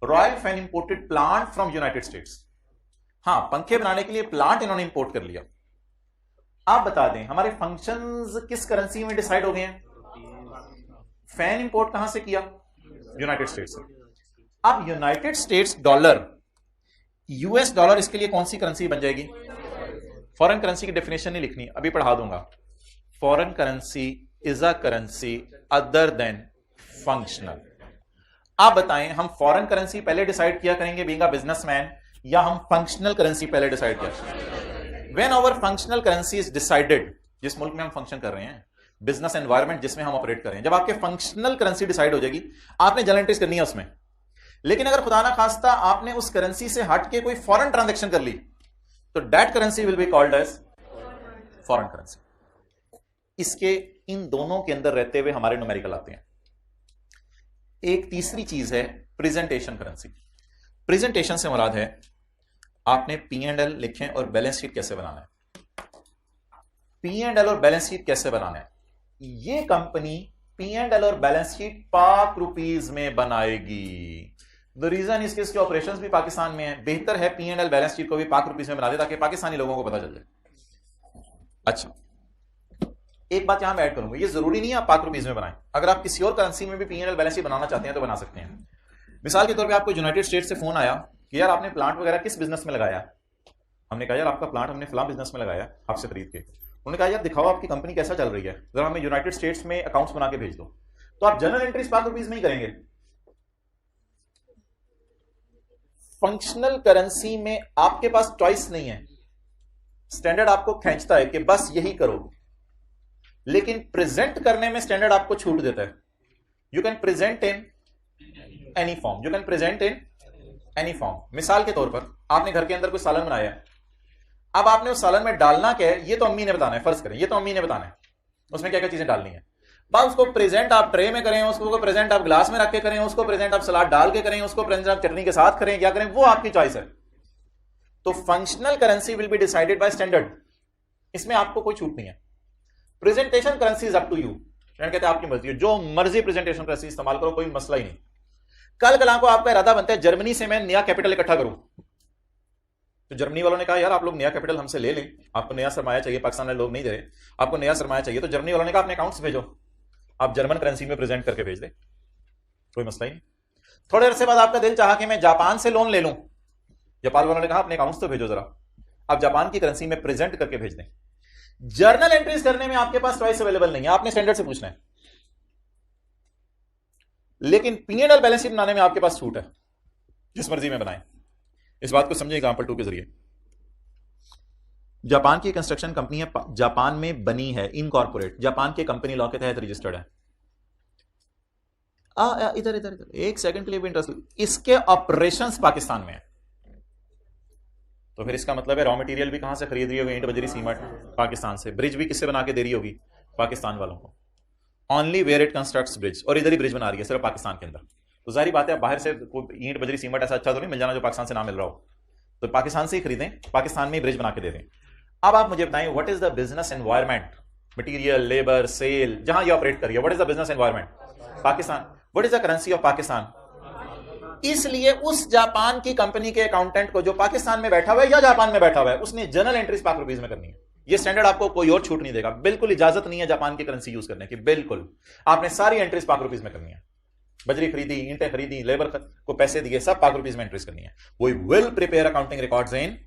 royal fan imported plant from United states. हाँ, पंखे बनाने के लिए प्लांट इन्होंने इंपोर्ट कर लिया। आप बता दें हमारे फंक्शंस किस करेंसी में डिसाइड हो गए हैं? फैन इंपोर्ट कहां से किया? यूनाइटेड स्टेट्स से। अब United states dollar, US dollar, इसके लिए कौन सी करेंसी बन जाएगी? फॉरेन करेंसी की डेफिनेशन नहीं लिखनी, अभी पढ़ा दूंगा। Foreign currency is a currency other than functional. आप बताएं हम फॉरेन करेंसी पहले डिसाइड किया करेंगे बीइंग अ बिजनेसमैन, या हम फंक्शनल करेंसी पहले डिसाइड किया? When our functional currency is decided, जिस मुल्क में हम फंक्शन कर रहे हैं, बिजनेस एनवायरमेंट जिसमें हम ऑपरेट कर रहे हैं, जब आपके फंक्शनल करेंसी डिसाइड हो जाएगी, आपने जनरल एंट्रीज करनी है उसमें। लेकिन अगर खुदा ना खास्ता आपने उस करेंसी से हट के कोई फॉरेन ट्रांजैक्शन कर ली, तो that currency will be called as foreign currency. इसके इन दोनों के अंदर रहते हुए हमारे न्यूमेरिकल आते हैं। एक तीसरी चीज है प्रेजेंटेशन करेंसी। प्रेजेंटेशन से मुराद है आपने P&L लिखें और बैलेंस शीट कैसे बनाना है। P&L और बैलेंस शीट कैसे बनाना है, ये कंपनी P&L और बैलेंस शीट पाक रुपीज में बनाएगी। द रीजन इसके इसके ऑपरेशंस भी पाकिस्तान में है, बेहतर है P&L बैलेंस शीट को भी पाक रुपीज में बना दे ताकि पाकिस्तानी लोगों को पता चल जाए। अच्छा, एक बात यहां मैं ऐड करूंगा, ये जरूरी नहीं है आप पाक रुपीज में बनाएं। अगर आप किसी और करेंसी में भी P&L बैलेंस शीट बनाना चाहते हैं तो बना सकते हैं। मिसाल के तौर पे आपको यूनाइटेड स्टेट से फोन आया कि यार आपने प्लांट वगैरह किस बिजनेस में लगाया। हमने कहा यार आपका प्लांट हमने फलां बिजनेस में लगाया आपसे खरीद के। उन्होंने कहा यार दिखाओ आपकी कंपनी कैसा चल रही है, जरा हमें यूनाइटेड स्टेट्स में अकाउंट्स बना के भेज दो। तो आप जनरल एंट्रीज ₹5 में ही करेंगे। फंक्शनल करेंसी में आपके पास चॉइस नहीं है, स्टैंडर्ड आपको खींचता है कि बस यही करो, लेकिन प्रेजेंट करने में स्टैंडर्ड आपको छूट देता है। You can present in any form, you can present in any form. मिसाल के तौर पर आपने घर के अंदर कोई सालन बनाया है, अब आपने उस सालन में डालना क्या है ये तो अम्मी ने बताना है, फर्ज करें ये तो अम्मी ने बताना है उसमें क्या क्या चीजें डालनी है। बस उसको प्रेजेंट आप ट्रे में करें, उसको प्रेजेंट आप ग्लास में रख के करें, उसको प्रेजेंट आप सलाद डाल के करें, उसको प्रेजेंट आप चटनी के साथ करें, क्या करें वो आपकी चॉइस है। तो functional currency will be decided by standard, इसमें आपको कोई छूट नहीं है। Presentation currency is up to you, कहते हैं आपकी मर्जी है, जो मर्जी प्रेजेंटेशन करेंसी इस्तेमाल करो, कोई मसला ही नहीं। कल कल को आपका इरादा बनता है जर्मनी से मैं नया कैपिटल इकट्ठा करूं, तो जर्मनी वालों ने कहा यार आप लोग नया कैपिटल हमसे ले लें, आपको नया सरमाया चाहिए, पाकिस्तान वाले लोग नहीं दे रहे, आपको नया सरमाया चाहिए। तो जर्मनी वालों ने कहा अपने अकाउंट्स भेजो, आप जर्मन करेंसी में प्रेजेंट करके भेज दे, कोई मसला ही नहीं। थोड़े अरसे बाद आपका दिल चाहा कि मैं जापान से लोन ले लूं, जापान वालों ने कहा अपने अकाउंट्स तो भेजो जरा, आप जापान की करेंसी में प्रेजेंट करके भेज दें। जर्नल एंट्रीज करने में आपके पास चॉइस अवेलेबल नहीं है, आपने स्टैंडर्ड से पूछना है, लेकिन P&L बैलेंस शीट बनाने में आपके पास छूट है, जिस मर्जी में बनाएं। इस बात को समझे एग्जांपल 2 के जरिए। जापान की कंस्ट्रक्शन कंपनी है, जापान में बनी है, इनकॉर्पोरेट, जापान के कंपनी लॉ के तहत रजिस्टर्ड है। इधर इधर इधर एक सेकंड के लिए भी इंटरेस्ट, इसके ऑपरेशंस पाकिस्तान में है, तो फिर इसका मतलब है रॉ मटेरियल भी कहां से खरीद रही होगी, ईंट बजरी सीमेंट पाकिस्तान से, ब्रिज भी किससे बना के दे रही होगी, पाकिस्तान वालों को। Only where it constructs bridge, और इधर ही ब्रिज बना रही है सिर्फ पाकिस्तान के अंदर। तो जाहिर बात है बाहर से ईंट बजरी सीमेंट ऐसा अच्छा तो नहीं मिल जाना जो पाकिस्तान से ना मिल रहा हो, तो पाकिस्तान से ही खरीदें, पाकिस्तान में ही ब्रिज बना के दे दें। अब आप मुझे बताएं what is the business environment, material labour sale जहां ये ऑपरेट करिए, what is the business environment, Pakistan. What is the currency of Pakistan. इसलिए उस जापान की कंपनी के अकाउंटेंट को जो पाकिस्तान में बैठा हुआ है या जापान में बैठा हुआ है, उसने जनरल एंट्रीज ₹5 में करनी है। ये स्टैंडर्ड आपको कोई और छूट नहीं देगा, बिल्कुल इजाजत नहीं है जापान की करेंसी यूज करने की, बिल्कुल आपने सारी एंट्रीज ₹5 में करनी है। बजरी खरीदी, ईंटें खरीदी, लेबर को पैसे दिए, सब ₹5 में एंट्रीज करनी है। We will prepare accounting records in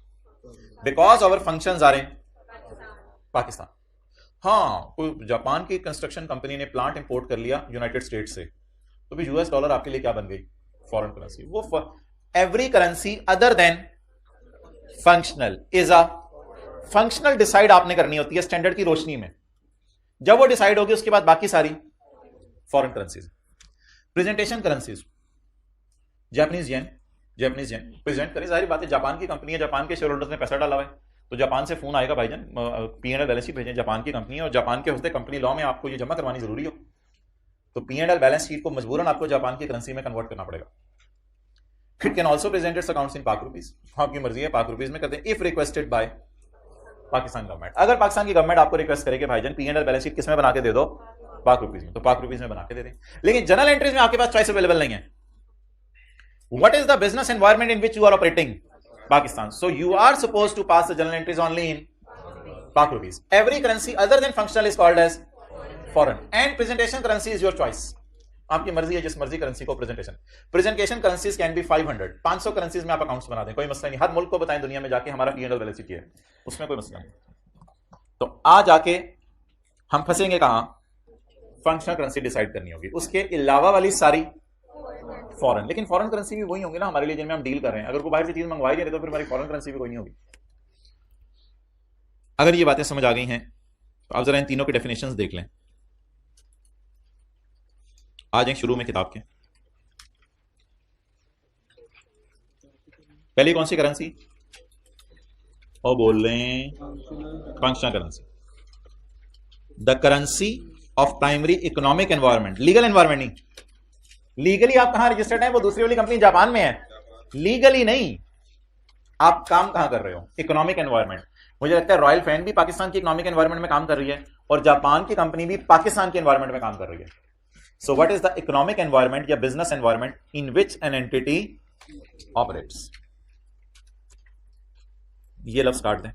because our functions are in Pakistan. हाँ, कोई जापान की कंस्ट्रक्शन कंपनी ने प्लांट इंपोर्ट कर लिया यूनाइटेड स्टेट्स से, तो भी US डॉलर आपके लिए क्या बन गई, फॉरेन करेंसी। वो every currency other than functional is a functional decide आपने करनी होती है स्टैंडर्ड की रोशनी में। जब वो डिसाइड होगी उसके बाद बाकी सारी foreign currencies. Presentation currencies, Japanese yen present करें, जाहिर बात है जापान की कंपनी है, जापान के शेयर होल्डर्स ने पैसा डाला हुआ है, तो जापान से फोन आएगा भाईजान P&L बैलेंस शीट भेजें, जापान की कंपनी है और जापान के होते कंपनी लॉ में आपको ये जमा करवानी जरूरी हो, तो P&L बैलेंस शीट को मजबूरन आपको जापान की करेंसी में कन्वर्ट करना पड़ेगा। It can also present it's accounts in ₹5, आपकी मर्जी है ₹5 में कर दें, if requested bye Pakistan government. अगर पाकिस्तान की गवर्नमेंट आपको रिक्वेस्ट करे कि भाईजान P&L बैलेंस शीट किसमें बना के दे दो, ₹5 में, तो ₹5 में बना के दे दें। लेकिन जनरल एंट्रीज में आपके पास चॉइस अवेलेबल नहीं है। What is the business environment in which you are operating, Pakistan, so you are suppose to pass the general entries only in ₹5। Every currency other than functional is called as foreign and presentation currency is your choice, आपकी मर्जी है जिस मर्जी currency को presentation currencies can be 500 currencies में आप accounts बना दें, कोई मसला नहीं। हर मुल्क को बताएं दुनिया में जाके हमारा P&L बैलेंस शीट है, उसमें कोई मसला नहीं। तो आ जाके हम फंसेंगे कहां, फंक्शनल करेंसी डिसाइड करनी होगी, उसके अलावा वाली सारी फॉरेन। लेकिन फॉरेन करेंसी भी वही होंगी ना हमारे लिए जिनमें हम डील कर रहे हैं, अगर कोई बाहर से चीज मंगवाई दे रहे तो फिर हमारी फॉरेन करेंसी भी कोई नहीं होगी। अगर ये बातें समझ आ गई हैं तो आप जरा इन तीनों के डेफिनेशंस देख लें। आ जाएं शुरू में किताब के। पहली कौन सी करेंसी, और बोल लें functional currency, the currency of primary economic environment, legal environment नहीं, लीगली आप कहां रजिस्टर्ड है, वो दूसरी वाली कंपनी जापान में है, लीगली नहीं, आप काम कहां कर रहे हो, इकोनॉमिक एनवायरनमेंट। मुझे लगता है रॉयल फैन भी पाकिस्तान की इकोनॉमिक एनवायरनमेंट में काम कर रही है और जापान की कंपनी भी पाकिस्तान के एनवायरनमेंट में काम कर रही है। So what is the economic environment या business environment in which an entity operates. ये लफ्ज काट दें,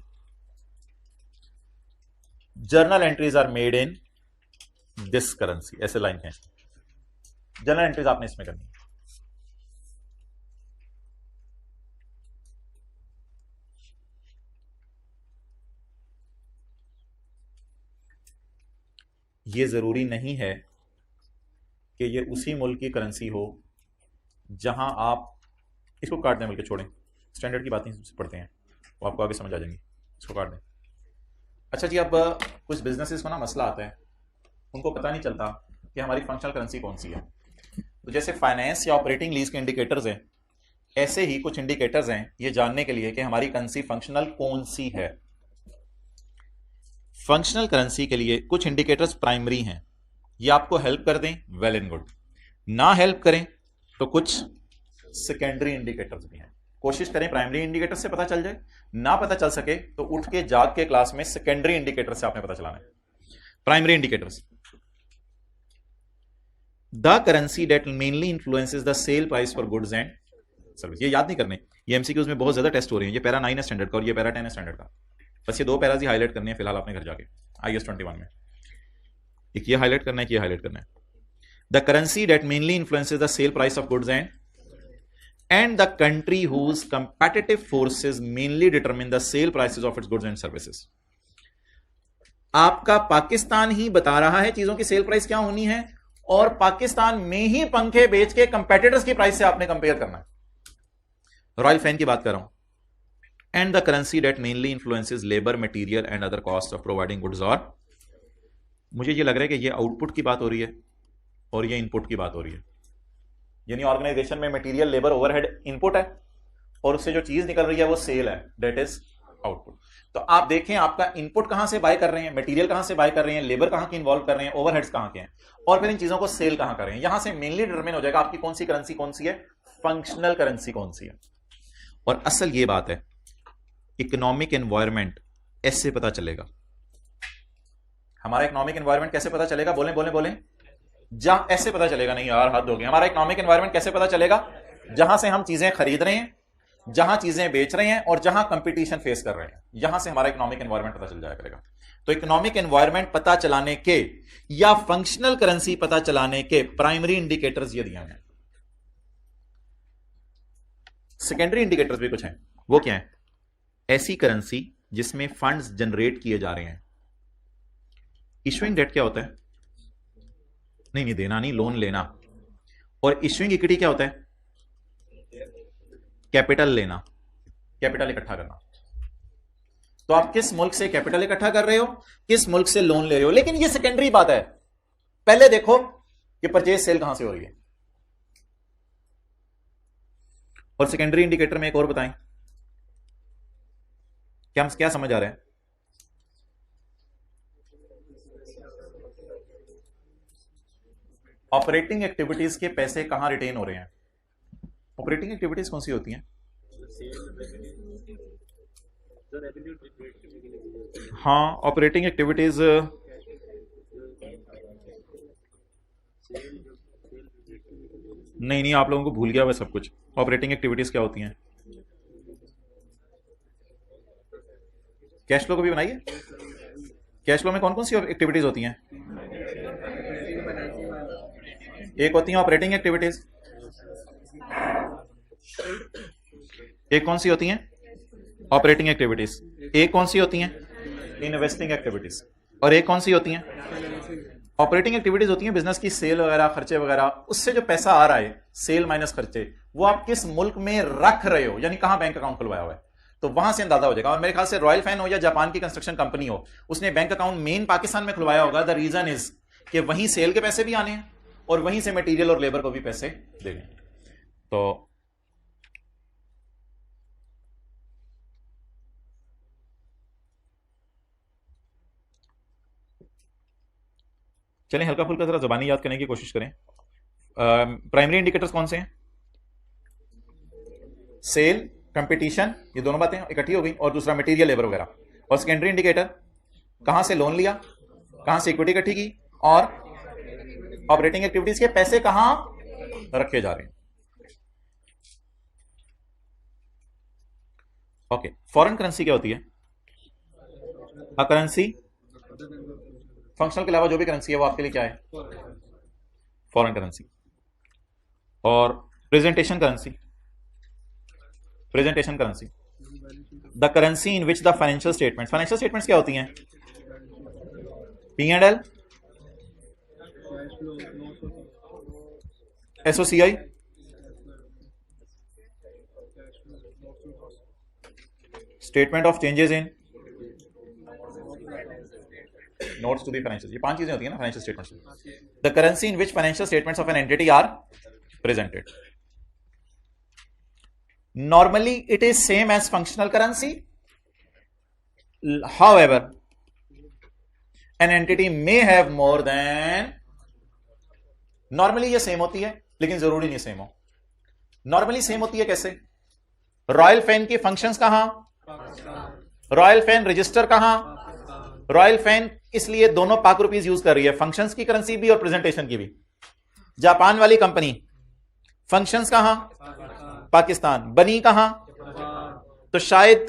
journal entries are made in this currency, ऐसे लाइन है, जनरल एंट्रीज आपने इसमें करनी है। ये ज़रूरी नहीं है कि ये उसी मुल्क की करेंसी हो जहां आप, इसको काट दें, बल्कि छोड़ें, स्टैंडर्ड की बातें पढ़ते हैं, वो आपको आगे समझ आ जाएंगी, इसको काट दें। अच्छा जी, अब कुछ बिजनेसेस को ना मसला आता है, उनको पता नहीं चलता कि हमारी फंक्शनल करेंसी कौन सी है। तो जैसे फाइनेंस या ऑपरेटिंग लीज के इंडिकेटर्स हैं, ऐसे ही कुछ इंडिकेटर्स हैं ये जानने के लिए कि हमारी करेंसी फंक्शनल कौन सी है। फंक्शनल करेंसी के लिए कुछ इंडिकेटर्स प्राइमरी हैं, ये आपको हेल्प कर दें, वेल एंड गुड, ना हेल्प करें तो कुछ सेकेंडरी इंडिकेटर्स भी हैं। कोशिश करें प्राइमरी इंडिकेटर से पता चल जाए, ना पता चल सके तो उठ के जाग के क्लास में सेकेंडरी इंडिकेटर से आपने पता चलाना है। Primary indicators, the currency that mainly influences the sale price for goods and service. ये याद नहीं करने, ये एमसीक्यूज में बहुत ज्यादा टेस्ट हो रही है। ये पैरा 9 है स्टैंडर्ड का और ये पैरा 10 है स्टैंडर्ड का। बस ये दो पैराज ही हाईलाइट करनी है फिलहाल आपने घर जाके IAS 21 में। एक ये हाईलाइट करना है, ये हाईलाइट करना है। The currency that mainly influences the sale price of goods and the country whose competitive forces mainly determine the sale prices of its goods and services. आपका पाकिस्तान ही बता रहा है चीजों की सेल प्राइस क्या होनी है, और पाकिस्तान में ही पंखे बेच के कंपेटिटर्स की प्राइस से आपने कंपेयर करना है। रॉयल फैन की बात कर रहा हूं। And the currency that mainly influences labour, material and other cost of providing goods. और मुझे ये लग रहा है कि ये आउटपुट की बात हो रही है और ये इनपुट की बात हो रही है। यानी ऑर्गेनाइजेशन में मटेरियल, लेबर, ओवरहेड इनपुट है और उससे जो चीज निकल रही है वो सेल है, दैट इज आउटपुट। तो आप देखें आपका इनपुट कहां से बाय कर रहे हैं, मटेरियल कहां से बाय कर रहे हैं, लेबर कहां की इन्वॉल्व कर रहे हैं, ओवरहेड्स कहां के हैं, और फिर इन चीजों को सेल कहां कर रहे हैं। यहां से मेनली डिटरमिन हो जाएगा आपकी कौन सी करेंसी कौन सी है, फंक्शनल करेंसी कौन सी है। और असल ये बात है, इकोनॉमिक एनवायरनमेंट ऐसे पता चलेगा। हमारा इकोनॉमिक एनवायरनमेंट कैसे पता चलेगा, बोलें बोलें बोलें, जहां ऐसे पता चलेगा, नहीं यार हद हो गई। हमारा इकोनॉमिक एनवायरनमेंट कैसे पता चलेगा, जहां से हम चीजें खरीद रहे हैं, जहां चीजें बेच रहे हैं और जहां कंपटीशन फेस कर रहे हैं, यहां से हमारा इकोनॉमिक एनवायरनमेंट पता चल जाया करेगा। तो इकोनॉमिक एनवायरनमेंट पता चलाने के या फंक्शनल करेंसी पता चलाने के प्राइमरी इंडिकेटर्स ये दिए हैं। सेकेंडरी इंडिकेटर्स भी कुछ हैं, वो क्या है, ऐसी करेंसी जिसमें फंड्स जनरेट किए जा रहे हैं। इशुइंग डेट क्या होता है, नहीं देना नहीं, लोन लेना। और इशुइंग इक्विटी क्या होता है, कैपिटल लेना, कैपिटल इकट्ठा करना। तो आप किस मुल्क से कैपिटल इकट्ठा कर रहे हो, किस मुल्क से लोन ले रहे हो। लेकिन ये सेकेंडरी बात है, पहले देखो कि परचेज सेल कहां से हो रही है। और सेकेंडरी इंडिकेटर में एक और बताएं, क्या समझ आ रहा है। ऑपरेटिंग एक्टिविटीज के पैसे कहां रिटेन हो रहे हैं। ऑपरेटिंग एक्टिविटीज कौन सी होती हैं, हाँ ऑपरेटिंग एक्टिविटीज, नहीं आप लोगों को भूल गया वह सब कुछ। ऑपरेटिंग एक्टिविटीज क्या होती हैं, कैश फ्लो को भी बनाइए। कैश फ्लो में कौन कौन सी एक्टिविटीज होती हैं, एक होती है ऑपरेटिंग एक्टिविटीज, एक कौन सी होती हैं, ऑपरेटिंग एक्टिविटीज, एक कौन सी होती हैं, इन्वेस्टिंग एक्टिविटीज, और एक कौन सी होती हैं, ऑपरेटिंग एक्टिविटीज होती हैं बिजनेस की सेल वगैरह, खर्चे वगैरह, उससे जो पैसा आ रहा है, सेल माइनस खर्चे, वो आप किस मुल्क में रख रहे हो, यानी कहां बैंक अकाउंट खुलवाया हुआ है, तो वहां से अंदाजा हो जाएगा। और मेरे ख्याल से रॉयल फैन हो या जापान की कंस्ट्रक्शन कंपनी हो, उसने बैंक अकाउंट मेन पाकिस्तान में खुलवाया होगा। द रीजन इज कि वहीं सेल के पैसे भी आने हैं और वहीं से मटेरियल और लेबर को भी पैसे देने। तो चलें हल्का फुल्का जरा जुबानी याद करने की कोशिश करें। प्राइमरी इंडिकेटर्स कौन से हैं, सेल, कंपटीशन, ये दोनों बातें इकट्ठी हो गई, और दूसरा मटेरियल, लेबर वगैरह। और सेकेंडरी इंडिकेटर कहां से लोन लिया, कहां से इक्विटी इकट्ठी की, और ऑपरेटिंग एक्टिविटीज के पैसे कहां रखे जा रहे हैं। ओके, फॉरेन करेंसी क्या होती है, अ करेंसी फंक्शनल के अलावा जो भी करेंसी है वो आपके लिए क्या है, फॉरेन करेंसी। और presentation currency, presentation currency, the currency in which the financial statements, financial statements क्या होती हैं, P&L, SOCI, statement of changes in notes to the financial, ये 5 चीजें होती है ना financial statements. The currency in which financial statements of an entity are presented, normally it is same as functional currency, however an entity may have more than, normally ये same होती है लेकिन जरूरी नहीं सेम हो। नॉर्मली सेम होती है कैसे? रॉयल फैन की फंक्शंस कहां? रॉयल फैन रजिस्टर कहां? रॉयल फैन इसलिए दोनों पाक रुपीज यूज कर रही है, फंक्शंस की करेंसी भी और प्रेजेंटेशन की भी। जापान वाली कंपनी फंक्शंस कहां? पाकिस्तान। बनी कहां? तो शायद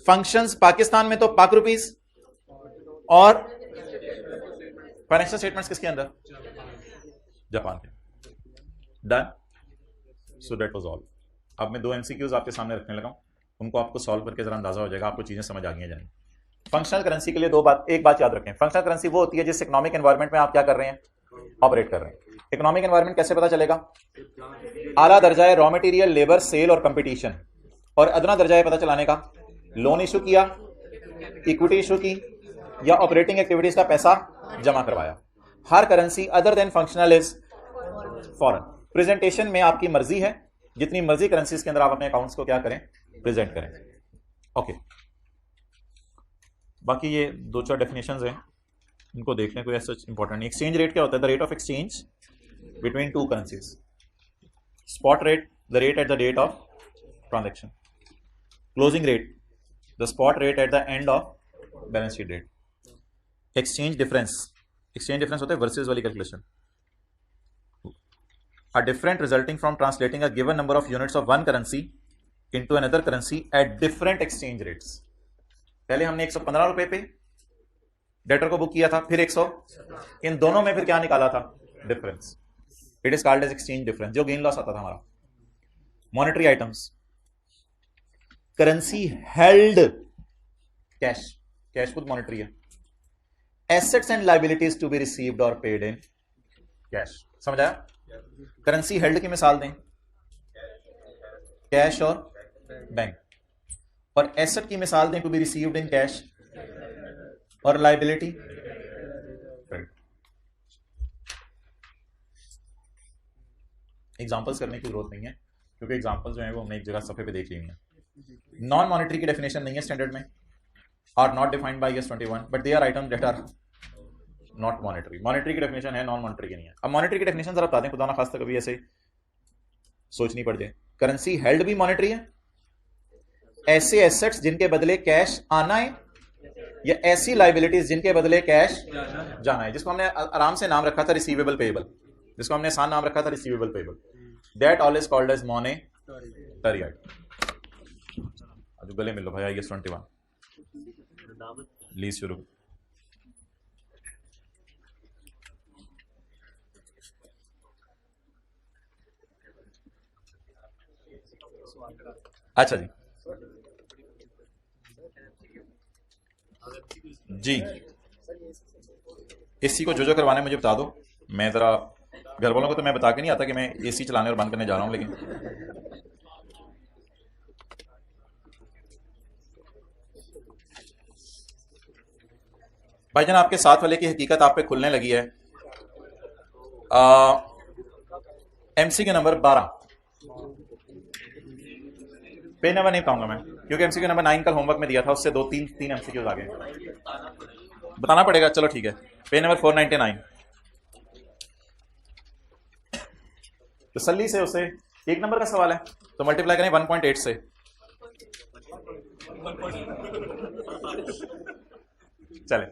फंक्शंस पाकिस्तान में तो पाक रुपीज, और फाइनेंशियल स्टेटमेंट्स किसके अंदर? जापान के। Done. So that was all. अब मैं 2 MCQs आपके सामने रखने लगा हूं, उनको आपको सॉल्व करके जरा अंदाजा हो जाएगा, आपको चीजें समझ आ गई जाएंगी। फंक्शनल करेंसी के लिए एक बात याद रखें, फंक्शनल करेंसी वो होती है जिस इकोनॉमिक एनवायरनमेंट में आप क्या कर रहे हैं? ऑपरेट कर रहे हैं। इकोनॉमिक एनवायरनमेंट कैसे पता चलेगा? आला दर्जा है रॉ मटेरियल, लेबर, सेल और कंपटीशन, और अदना दर्जा है पता चलाने का लोन इशू किया, इक्विटी इशू की, या ऑपरेटिंग एक्टिविटीज का पैसा जमा करवाया। हर currency other than functional is foreign. Presentation में आपकी मर्जी है, जितनी मर्जी करेंसीज के अंदर आप अपने अकाउंट्स को क्या करें? प्रेजेंट करें। ओके, बाकी ये 2-4 डेफिनेशंस हैं, इनको देखने को ऐसा इंपॉर्टेंट नहीं। एक्सचेंज रेट क्या होता है? The rate of exchange between 2 currencies. Spot rate, the rate at the date of transaction. Closing rate, the spot rate at the end of balance sheet date. Exchange difference, exchange difference होता है versus वाली calculation. A different resulting from translating a given number of units of one currency into another currency at different exchange rates। पहले हमने 115 रुपए पे debtor को book किया था, फिर 100, इन दोनों में फिर क्या निकाला था? Difference. It is called as exchange difference, जो गेन लॉस आता था हमारा। Monetary items, currency held, cash, cash खुद मॉनेटरी है। Assets and liabilities to be received और पेड इन कैश। समझ आया? करेंसी हेल्ड की मिसाल दें, कैश और बैंक, और एसेट की मिसाल दें to be received in cash, और लायबिलिटी एग्जांपल्स करने की जरूरत नहीं है, क्योंकि एग्जांपल्स जो है वो हमने एक जगह सफे पे देख ली है। नॉन मॉनेटरी की डेफिनेशन नहीं है स्टैंडर्ड में, are not defined by IS 21, but they are item that are not monetary. Monetary की डेफिनेशन है, नॉन मॉनेटरी की नहीं है। अब मॉनेटरी की डेफिनेशन जरा बता दें, खुदा ना खास्ता कभी ऐसे सोचनी पड़ जाए। करेंसी हेल्ड भी मॉनेटरी है, ऐसे एसेट्स जिनके बदले कैश आना है, या ऐसी लायबिलिटीज जिनके बदले कैश जाना है, जिसको हमने आराम से नाम रखा था रिसीवेबल पेएबल, जिसको हमने आसान नाम रखा था receivable payable. That all is called as monetary item. अब गले मिल लो भाई, IS 21 लीज शुरू। अच्छा जी, जी एसी को जो करवाना है मुझे बता दो। मैं जरा घर वालों को तो मैं बता के नहीं आता कि मैं एसी चलाने और बंद करने जा रहा हूं, लेकिन भाईजान आपके साथ वाले की हकीकत आप पे खुलने लगी है। MCQ नंबर 12 पे नंबर नहीं पाऊंगा मैं, क्योंकि MCQ नंबर 9 कल होमवर्क में दिया था, उससे 2-3 MCQs आ गए, बताना पड़ेगा। चलो ठीक है, पे नंबर 499। तसल्ली से उसे 1 नंबर का सवाल है तो मल्टीप्लाई करें 1.8 से। चले,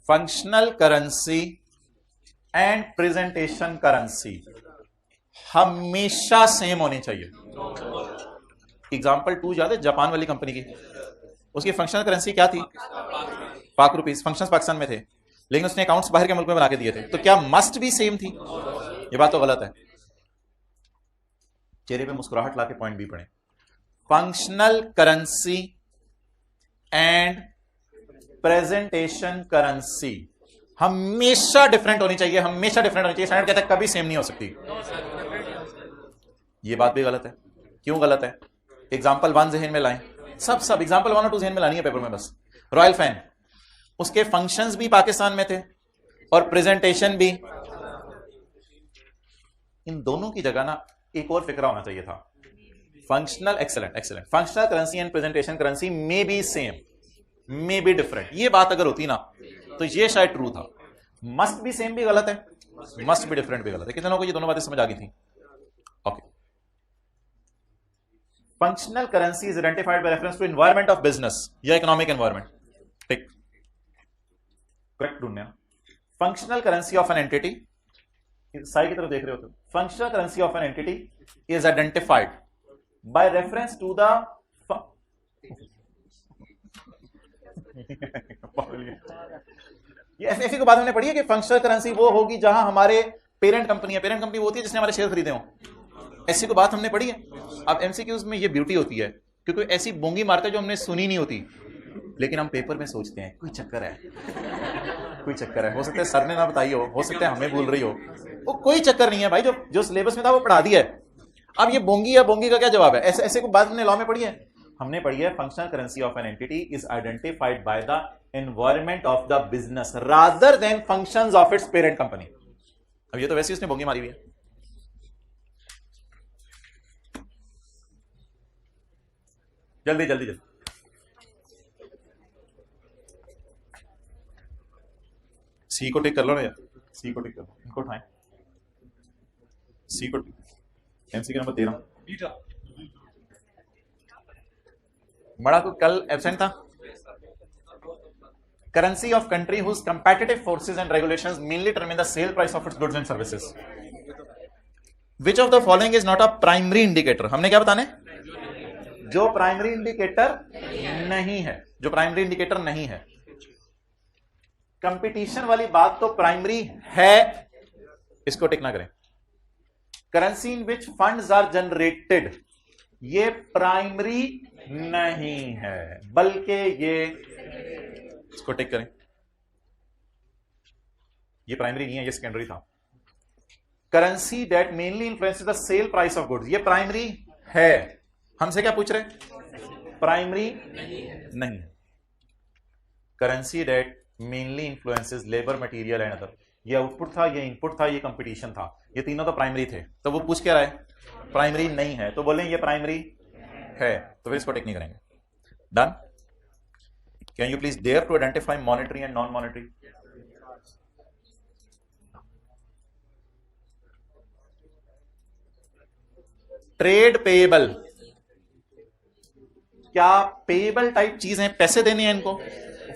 functional currency and presentation currency हमेशा सेम होनी चाहिए। एग्जाम्पल 2 याद है जापान वाली कंपनी की, उसकी फंक्शनल करेंसी क्या थी? पाक रुपीज। फंक्शंस पाकिस्तान में थे, लेकिन उसने अकाउंट्स बाहर के मुल्क में बना के दिए थे, तो क्या मस्ट भी सेम थी? ये बात तो गलत है। चेहरे पे मुस्कुराहट लाके पॉइंट भी पढ़े। Functional currency and presentation currency हमेशा डिफरेंट होनी चाहिए, हमेशा डिफरेंट होनी चाहिए। स्टैंडर्ड कहता है कभी सेम नहीं हो सकती। ये बात भी गलत है। क्यों गलत है? एग्जाम्पल 1 जहन में लाएं, सब एग्जाम्पल 1 और 2 जहन में लानी है पेपर में बस। रॉयल फैन, उसके फंक्शंस भी पाकिस्तान में थे और प्रेजेंटेशन भी। इन दोनों की जगह ना एक और फिक्रा होना चाहिए था। Functional, excellent, functional currency and presentation currency may be same, may be different. ये बात अगर होती ना तो ये शायद ट्रू था। मस्ट बी सेम भी गलत है, मस्ट बी डिफरेंट भी गलत है। कितने लोगों को ये दोनों बातें समझ आ गई थी? Okay. Functional currency is identified by reference to environment of business या इकोनॉमिक एनवायरमेंट। ठीक, करेक्ट ढूंढने। Functional currency of an entity, side की तरफ देख रहे हो तो, functional currency of an entity is identified by reference to the ये ऐसी को बात हमने पढ़ी है कि फंक्शनल करेंसी वो होगी जहां हमारे पेरेंट कंपनी है। पेरेंट कंपनी वो होती है जिसने हमारे शेयर खरीदे हो। ऐसी को बात हमने पढ़ी है। अब एमसीक्यूज में ये ब्यूटी होती है क्योंकि ऐसी बोंगी मारते जो हमने सुनी नहीं होती, लेकिन हम पेपर में सोचते हैं कोई चक्कर है, कोई चक्कर है। हो सकता है सर ने ना बताई हो सकता है हमें भूल रही हो। वो कोई चक्कर नहीं है भाई, जो सिलेबस में था वो पढ़ा दिया है। अब ये बोंगी या बोंगी का क्या जवाब है? ऐसे ऐसे को बात हमने लॉ में पढ़ी है। हमने पढ़ी है functional currency of an entity is identified by the environment of the business rather than functions of its parent company. अब ये तो वैसे ही उसने बोंगी मारी हुई है। जल्दी जल्दी जल्दी, सी को टिक कर लो ना यार, सी को टिक कर लो, इनको उठाएं। सी को एमसी के नंबर 13 बड़ा को कल एब्सेंट था। Currency of country whose competitive forces and regulations mainly determine the sale price of its goods and services. Which of the following is not a primary indicator? हमने क्या बताने? जो प्राइमरी इंडिकेटर नहीं है, जो प्राइमरी इंडिकेटर नहीं है। Competition वाली बात तो प्राइमरी है, इसको टिक ना करें। Currency in which funds are generated, ये प्राइमरी नहीं है बल्कि ये, इसको टिक करें, ये प्राइमरी नहीं है, ये सेकेंडरी था। Currency that mainly influences the sale price of goods, ये प्राइमरी है। हमसे क्या पूछ रहे? प्राइमरी नहीं है। Currency that mainly influences labour material and other, ये आउटपुट था, ये इनपुट था, ये कंपटीशन था, ये तीनों तो प्राइमरी थे। तो वो पूछ क्या रहा है? प्राइमरी नहीं है, तो बोलें ये प्राइमरी है, तो फिर इसको टिक नहीं करेंगे। Done. Can you please dare to identify monetary and non monetary? Trade payable, क्या पेएबल टाइप चीज है? पैसे देने हैं इनको।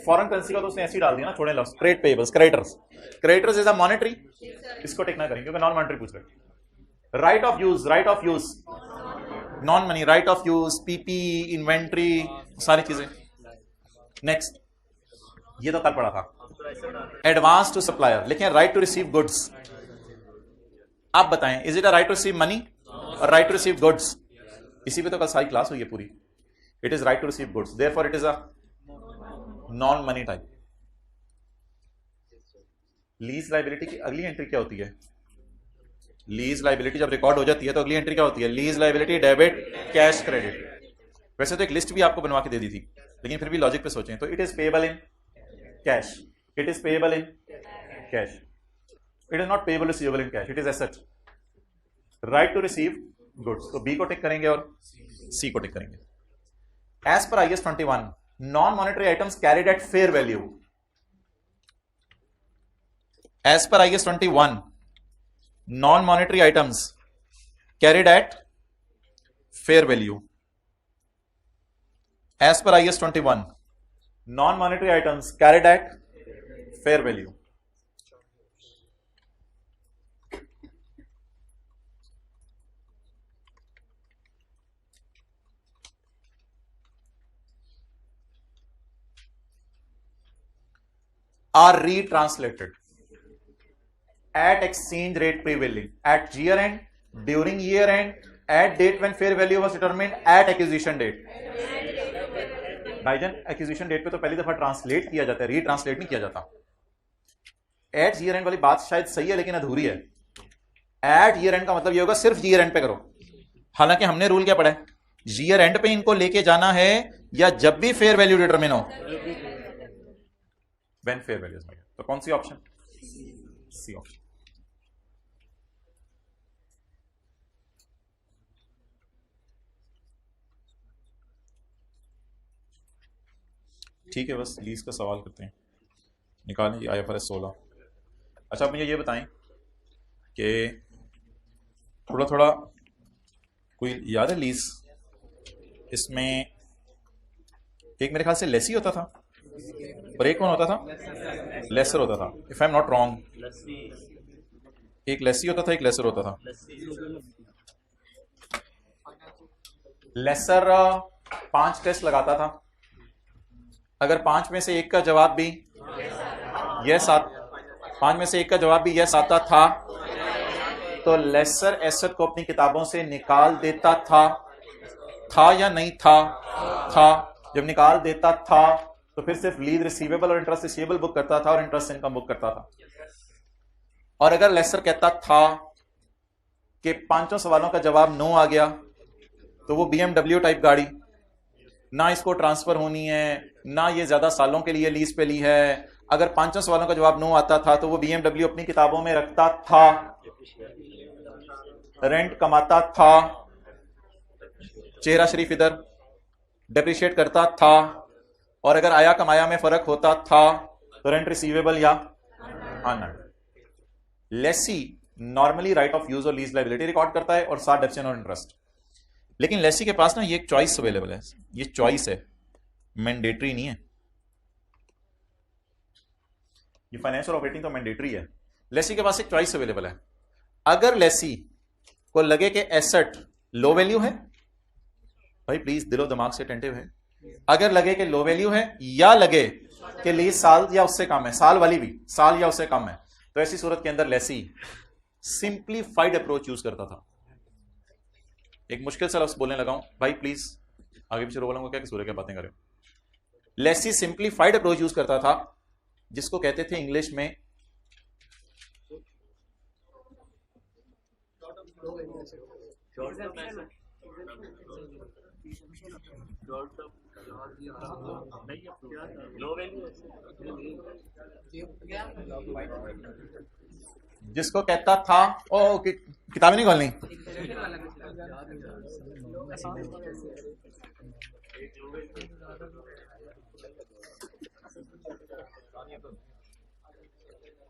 फॉरेन करेंसी का तो उसने ऐसे ही डाल दिया ना, छोड़े loss. Trade payables, creditors, creditors is a monetary, इसको टिक ना करेंगे क्योंकि नॉन मॉनेटरी पूछ रहे। Right of use, right of use non money, right of use, PP, inventory, सारी चीजें। नेक्स्ट, ये तो कल पढ़ा था। एडवांस टू सप्लायर, लिखें राइट टू रिसीव गुड्स। आप बताएं, is it a right to receive money और राइट टू रिसीव गुड्स? इसी पे तो कल सारी क्लास हुई है पूरी। It is right to receive goods, therefore it is a non money type. Lease liability की अगली एंट्री क्या होती है? लीज लाइबिलिटी जब रिकॉर्ड हो जाती है तो अगली एंट्री क्या होती है? Lease liability debit cash credit. वैसे तो एक लिस्ट भी आपको बनवा के दे दी थी, लेकिन फिर भी लॉजिक पे सोचें तो it is payable in cash, it is payable in cash, it is not payable receivable in cash, it is asset. Right to receive goods, तो बी को टिक करेंगे और सी को टिक करेंगे। As per IAS 21, non monetary items carried at fair value. As per IAS 21, non-monetary items carried at fair value. As per IAS 21, non-monetary items carried at fair value. are retranslated at exchange rate prevailing at year end, during year end, at date when fair value was determined, at acquisition date. भाईजान acquisition date पे तो पहली दफा translate किया जाता है, रीट्रांसलेट नहीं किया जाता। एट ईयर एंड वाली बात शायद सही है लेकिन अधूरी है। एट ईयर एंड का मतलब ये होगा सिर्फ ईयर एंड पे करो, हालांकि हमने रूल क्या पढ़ा है, ईयर एंड पे इनको लेके जाना है या जब भी फेयर वैल्यू डिटरमिन हो, व्हेन फेयर वैल्यू। तो कौन सी ऑप्शन? C option. ठीक है, बस लीज का सवाल करते हैं, निकालें IFRS 16। अच्छा, आप मुझे ये बताएं कि थोड़ा थोड़ा कोई याद है लीज, इसमें एक मेरे ख्याल से लेसी होता था और एक कौन होता था? लेसर होता था, if I am not wrong. एक लेसी होता था, एक लेसर होता था। लेसर 5 टेस्ट लगाता था, अगर 5 में से एक का जवाब भी यस आता था तो लेसर एसेट को अपनी किताबों से निकाल देता था या नहीं था। जब निकाल देता था तो फिर सिर्फ लीज रिसीवेबल और इंटरेस्ट रिसीवेबल बुक करता था और इंटरेस्ट इनकम बुक करता था। और अगर लेसर कहता था कि 5 सवालों का जवाब नो आ गया तो वो BMW टाइप गाड़ी ना इसको ट्रांसफर होनी है, ना ये ज्यादा सालों के लिए लीज पे ली है। अगर 5 सवालों का जवाब नो आता था तो वो BMW अपनी किताबों में रखता था, रेंट कमाता था, चेहरा शरीफ इधर डेप्रिशिएट करता था, और अगर आया कमाया में फर्क होता था तो रेंट रिसीवेबल या unearned. Lessee normally right of use और लीज लायबिलिटी रिकॉर्ड करता है और साथ डेप्शन और इंटरेस्ट। लेकिन लेसी के पास ना ये एक चॉइस अवेलेबल है, ये चॉइस है, मैंडेटरी नहीं है। ये फाइनेंशियल ऑपरेटिंग तो मैंडेटरी है, लेसी के पास एक चॉइस अवेलेबल है। अगर लेसी को लगे कि एसेट लो वैल्यू है, भाई प्लीज दिलो दिमाग से अटेंटिव है, अगर लगे कि लो वैल्यू है या लगे कि लीज साल या उससे कम है, साल वाली भी साल या उससे कम है, तो ऐसी सूरत के अंदर लेसी सिंप्लीफाइड अप्रोच यूज करता था। एक मुश्किल सा लफ्ज बोलने लगा हूं भाई, प्लीज आगे पीछे रो बोलूंगा क्या सूर्य क्या बातें कर रहे हो। लेसी सिंप्लीफाइड अप्रोच यूज करता था जिसको कहते थे इंग्लिश में जिसको कहता था किताबें नहीं खोलनी,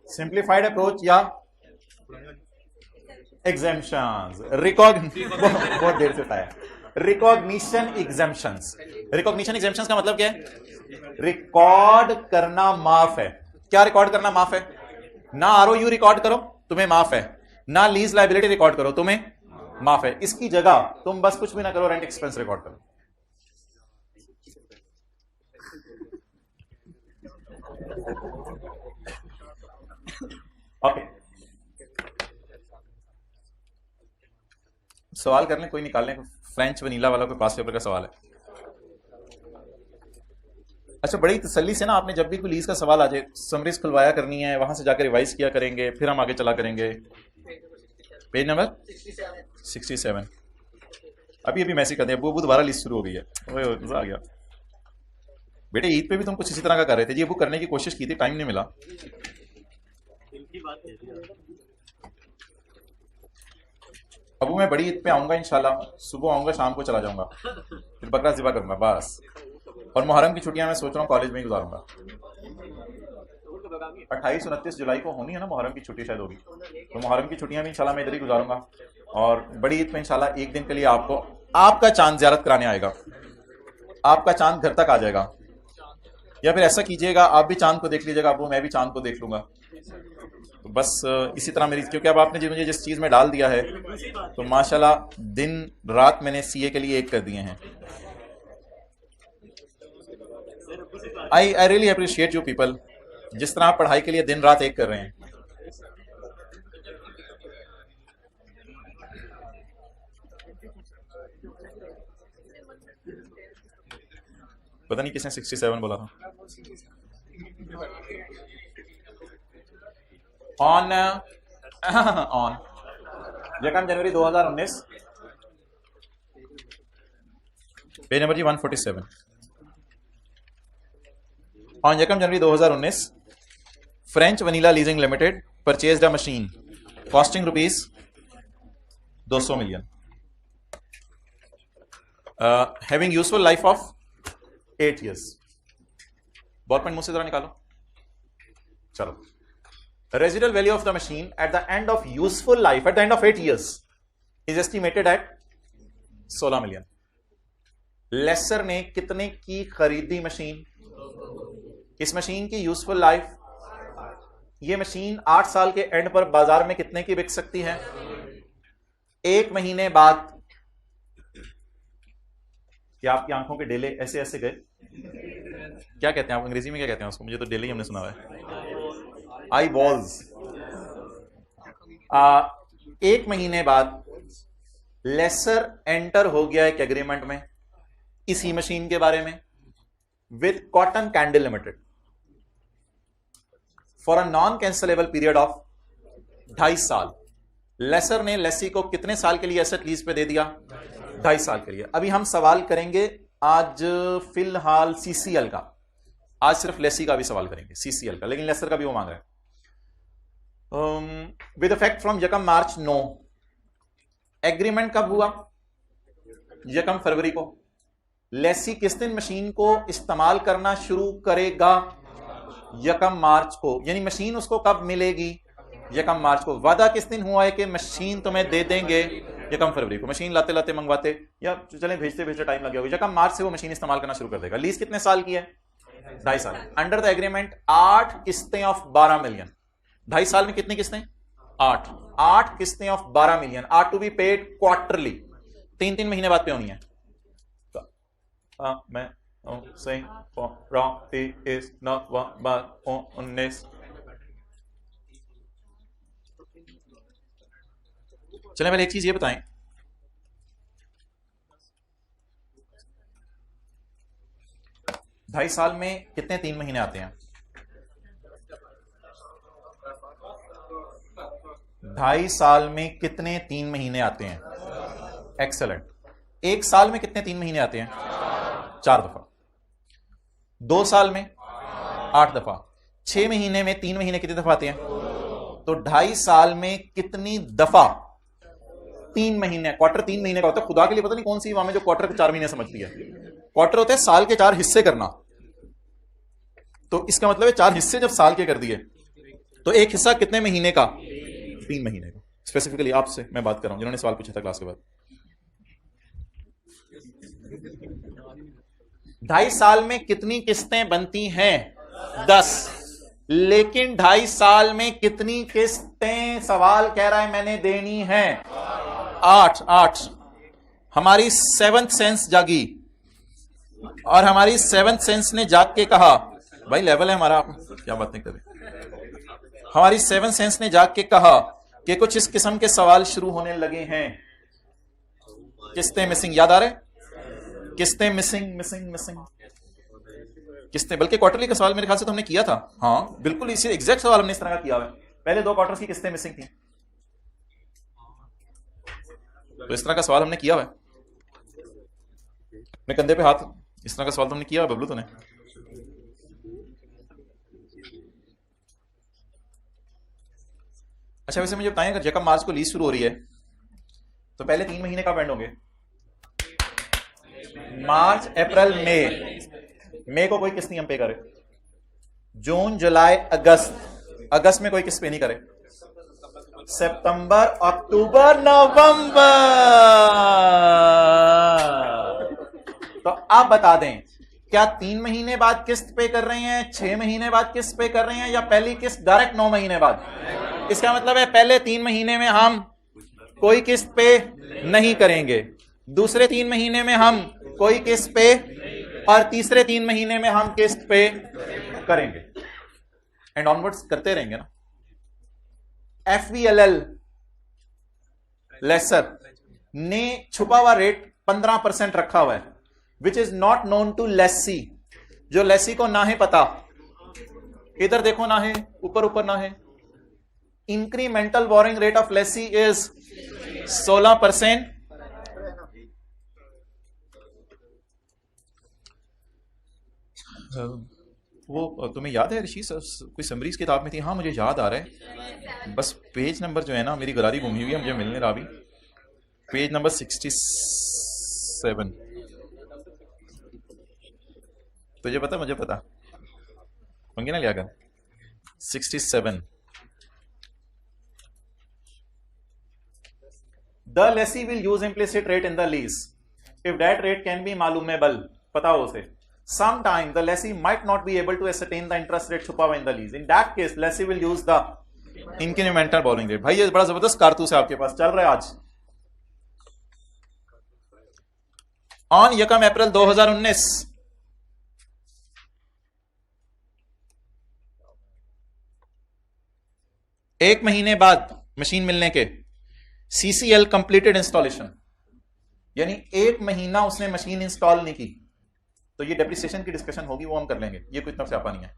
सिंप्लीफाइड अप्रोच या एग्जेम्पशंस, बहुत देर से बताया, रिकॉग्निशन एग्जेम्पशंस। रिकॉग्निशन एग्जेम्पशंस का मतलब क्या है? रिकॉर्ड करना माफ है। क्या रिकॉर्ड करना माफ है? ना ROU रिकॉर्ड करो तुम्हें माफ है, ना लीज लायबिलिटी रिकॉर्ड करो तुम्हें माफ है। इसकी जगह तुम बस कुछ भी ना करो, रेंट एक्सपेंस रिकॉर्ड करो। ओके, सवाल कर लें, कोई निकाल लें, फ्रेंच वनीला वाला कोई पास पेपर का सवाल है। अच्छा, बड़ी तसल्ली से ना आपने जब भी कोई लीज का सवाल आ जाए समरीज खुलवाया करनी है, वहां से जाकर रिवाइज किया करेंगे, फिर हम आगे चला करेंगे। Page number 67। अभी मैसेज करते हैं, अबू दोबारा लिस्ट शुरू हो गई है, मजा आ गया। बेटे ईद पे भी तुम कुछ इसी तरह का कर रहे थे जी, अबू करने की कोशिश की थी, टाइम नहीं मिला। अबू मैं बड़ी ईद पे आऊंगा इंशाल्लाह, सुबह आऊंगा, शाम को चला जाऊंगा, फिर बकरा ज़िबा करूंगा बस। और मुहर्रम की छुट्टियां मैं सोच रहा हूँ कॉलेज में ही गुजारूंगा। 28-29 जुलाई को होनी है ना मुहर्रम की छुट्टी, शायद होगी, तो मुहर्रम की छुट्टियां भी इंशाल्लाह मैं इधर ही गुजारूंगा। और बड़ी ईद पे इंशाल्लाह एक दिन के लिए आपको आपका चांद ज़ियारत कराने आएगा, आपका चांद घर तक आ जाएगा। या फिर ऐसा कीजिएगा, आप भी चांद को देख लीजिएगा अबू, मैं भी चांद को देख लूंगा। तो बस इसी तरह मेरी, क्योंकि अब आपने मुझे जिस चीज़ में डाल दिया है तो माशाल्लाह दिन रात मैंने CA के लिए एक कर दिए हैं। I really appreciate you people जिस तरह आप पढ़ाई के लिए दिन रात एक कर रहे हैं। पता नहीं किसने 67 बोला था। ऑन ऑन यकम जनवरी 2019, पेज नंबर जी 147। ऑन यकम जनवरी 2019, French Vanilla Leasing Limited purchased a machine costing ₹200 million, having useful life of 8 years। Ball point मुंह से जरा निकालो। चलो, residual value of the machine at the end of useful life at the end of 8 years is estimated at 16 million। Lessor ने कितने की खरीदी machine? इस मशीन की यूजफुल लाइफ, ये मशीन 8 साल के एंड पर बाजार में कितने की बिक सकती है? 1 महीने बाद। क्या आपकी आंखों के डेले ऐसे ऐसे गए? क्या कहते हैं आप अंग्रेजी में, क्या कहते हैं उसको? मुझे तो डेले ही हमने सुना हुआ है, आई बॉल्स। 1 महीने बाद लेसर एंटर हो गया एक एग्रीमेंट में इसी मशीन के बारे में with cotton candle limited for a non cancellable period of 2.5 साल। लेसर ने लेसी को कितने साल के लिए एसेट लीज पे दे दिया? 2.5 साल के लिए। अभी हम सवाल करेंगे आज फिलहाल सीसीएल का, आज सिर्फ लेसी का भी सवाल करेंगे, सीसीएल का, लेकिन लेसर का भी वो मांग रहा है। विद इफेक्ट फ्रॉम यकम मार्च 9। एग्रीमेंट कब हुआ? यकम फरवरी को। लेसी किस दिन मशीन को इस्तेमाल करना शुरू करेगा? यकम मार्च को। यानी मशीन उसको कब मिलेगी? यकम मार्च को। वादा किस दिन हुआ है कि मशीन तुम्हें दे देंगे? यकम फरवरी को। मशीन लाते लाते मंगवाते या चले भेजते भेजते टाइम लग गया होगा, यकम मार्च से वो मशीन इस्तेमाल करना शुरू कर देगा। लीज कितने साल की है? 2.5 साल। अंडर द एग्रीमेंट 8 किस्तें ऑफ 12 मिलियन। 2.5 साल में कितनी किस्तें? 8 किस्तें of 12 million are to be paid quarterly. 3 महीने बाद पे होनी है। मैं सही इस 19। चलें पहले एक चीज ये बताएं, ढाई साल में कितने 3 महीने आते हैं? 2.5 साल में कितने 3 महीने आते हैं? एक्सेलेंट। 1 साल में कितने 3 महीने आते हैं? 4 दफा। 2 साल में 8 दफा। 6 महीने में 3 महीने कितने दफा आते हैं? तो 2.5 साल में कितनी दफा 3 महीने? क्वार्टर 3 महीने का होता है। खुदा के लिए पता नहीं कौन सी युवा में जो क्वार्टर के 4 महीने समझती है। क्वार्टर होते हैं साल के 4 हिस्से करना, तो इसका मतलब है 4 हिस्से जब साल के कर दिए तो एक हिस्सा कितने महीने का? 3 महीने का। स्पेसिफिकली आपसे मैं बात कर रहा हूं जिन्होंने सवाल पूछा था क्लास के बाद। 2.5 साल में कितनी किस्तें बनती हैं? 10। लेकिन 2.5 साल में कितनी किस्तें सवाल कह रहा है मैंने देनी है? 8। हमारी 7th सेंस जागी और हमारी 7th सेंस ने जाग के कहा, भाई लेवल है हमारा, आप क्या बात नहीं कर रहे। हमारी 7th सेंस ने जाग के कहा कि कुछ इस किस्म के सवाल शुरू होने लगे हैं। किस्तें मिसिंग, याद आ रहे? किस्तें मिसिंग मिसिंग मिसिंग किस्तें। बल्कि क्वार्टरली का सवाल मेरे ख्याल से तो हमने किया था। हाँ बिल्कुल, इसी एग्जैक्ट सवाल हमने इस तरह का किया है। पहले 2 क्वार्टर्स की किस्तें मिसिंग थी, तो इस तरह का सवाल हमने किया है। अपने कंधे पे हाथ, इस तरह का सवाल तो हमने किया है बबलू तूने। अच्छा वैसे मुझे बताएं, अगर यकम मार्च को लीज शुरू हो रही है तो पहले 3 महीने कब एंड होंगे? मार्च, अप्रैल, मई को कोई किस्त नहीं हम पे करे। जून, जुलाई, अगस्त में कोई किस्त पे नहीं करे। सितंबर, अक्टूबर, नवंबर। तो आप बता दें, क्या 3 महीने बाद किस्त पे कर रहे हैं, 6 महीने बाद किस्त पे कर रहे हैं, या पहली किस्त डायरेक्ट 9 महीने बाद? इसका मतलब है पहले 3 महीने में हम कोई किस्त पे नहीं करेंगे, दूसरे 3 महीने में हम कोई किस्त पे, और तीसरे 3 महीने में हम किस्त पे करेंगे। एंड ऑनवर्ड्स करते रहेंगे ना। FVLL लेसर ने छुपा हुआ रेट 15% रखा हुआ है, which is not known to lessee, जो लेसी को ना है पता। इधर देखो ना है, ऊपर ऊपर ना है। Incremental boring rate of Lesi is 16%। वो तुम्हें याद है ऋषि, कोई समरीज किताब में थी, हाँ मुझे याद आ रहा है, बस पेज नंबर जो है ना, मेरी गरारी घूमी हुई है, मुझे मिलने रहा भी, पेज नंबर 67। तुझे पता, मुझे पता, पंगे ना लिया कर। 67। The lessee will use implicit rate in the lease if that rate can be मालूमेबल, पता हो उसे। Sometime the lessee might not be able to ascertain the interest rate छुपा हुआ in the lease. In that case, lessee will use the incremental borrowing rate। भाई ये बड़ा जबरदस्त कारतूस है आपके पास, चल रहा है आज। ऑन 1 अप्रैल 2019 एक महीने बाद मशीन मिलने के CCL कंप्लीटेड इंस्टॉलेशन, यानी एक महीना उसने मशीन इंस्टॉल नहीं की, तो ये डेप्रिसिएशन की डिस्कशन होगी, वो हम कर लेंगे, ये कोई इतना स्यापा नहीं है।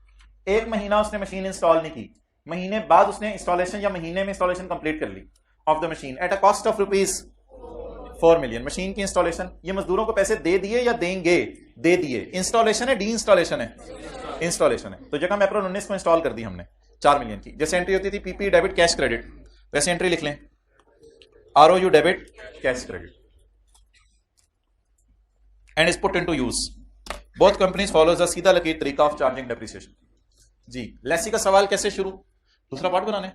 एक महीना उसने मशीन इंस्टॉल नहीं की, महीने बाद उसने इंस्टॉलेशन या महीने में इंस्टॉलेशन कंप्लीट कर ली of the machine at a cost of ₹4 million. Machine की इंस्टॉलेशन, ये मजदूरों को पैसे दे दिए या देंगे? दे दिए। इंस्टॉलेशन है, डी इंस्टॉलेशन है? इंस्टॉलेशन है। तो 1 अप्रैल 19 को इंस्टॉल कर दी हमने 4 मिलियन की। जैसे एंट्री होती थी पीपी डेबिट कैश क्रेडिट, वैसे एंट्री लिख लें ROU debit cash credit and is put into use. Both companies follows the सीधा लकीर तरीका ऑफ चार्जिंग डेप्रिसिएशन। जी, लेसी का सवाल कैसे शुरू, दूसरा पार्ट बनाने।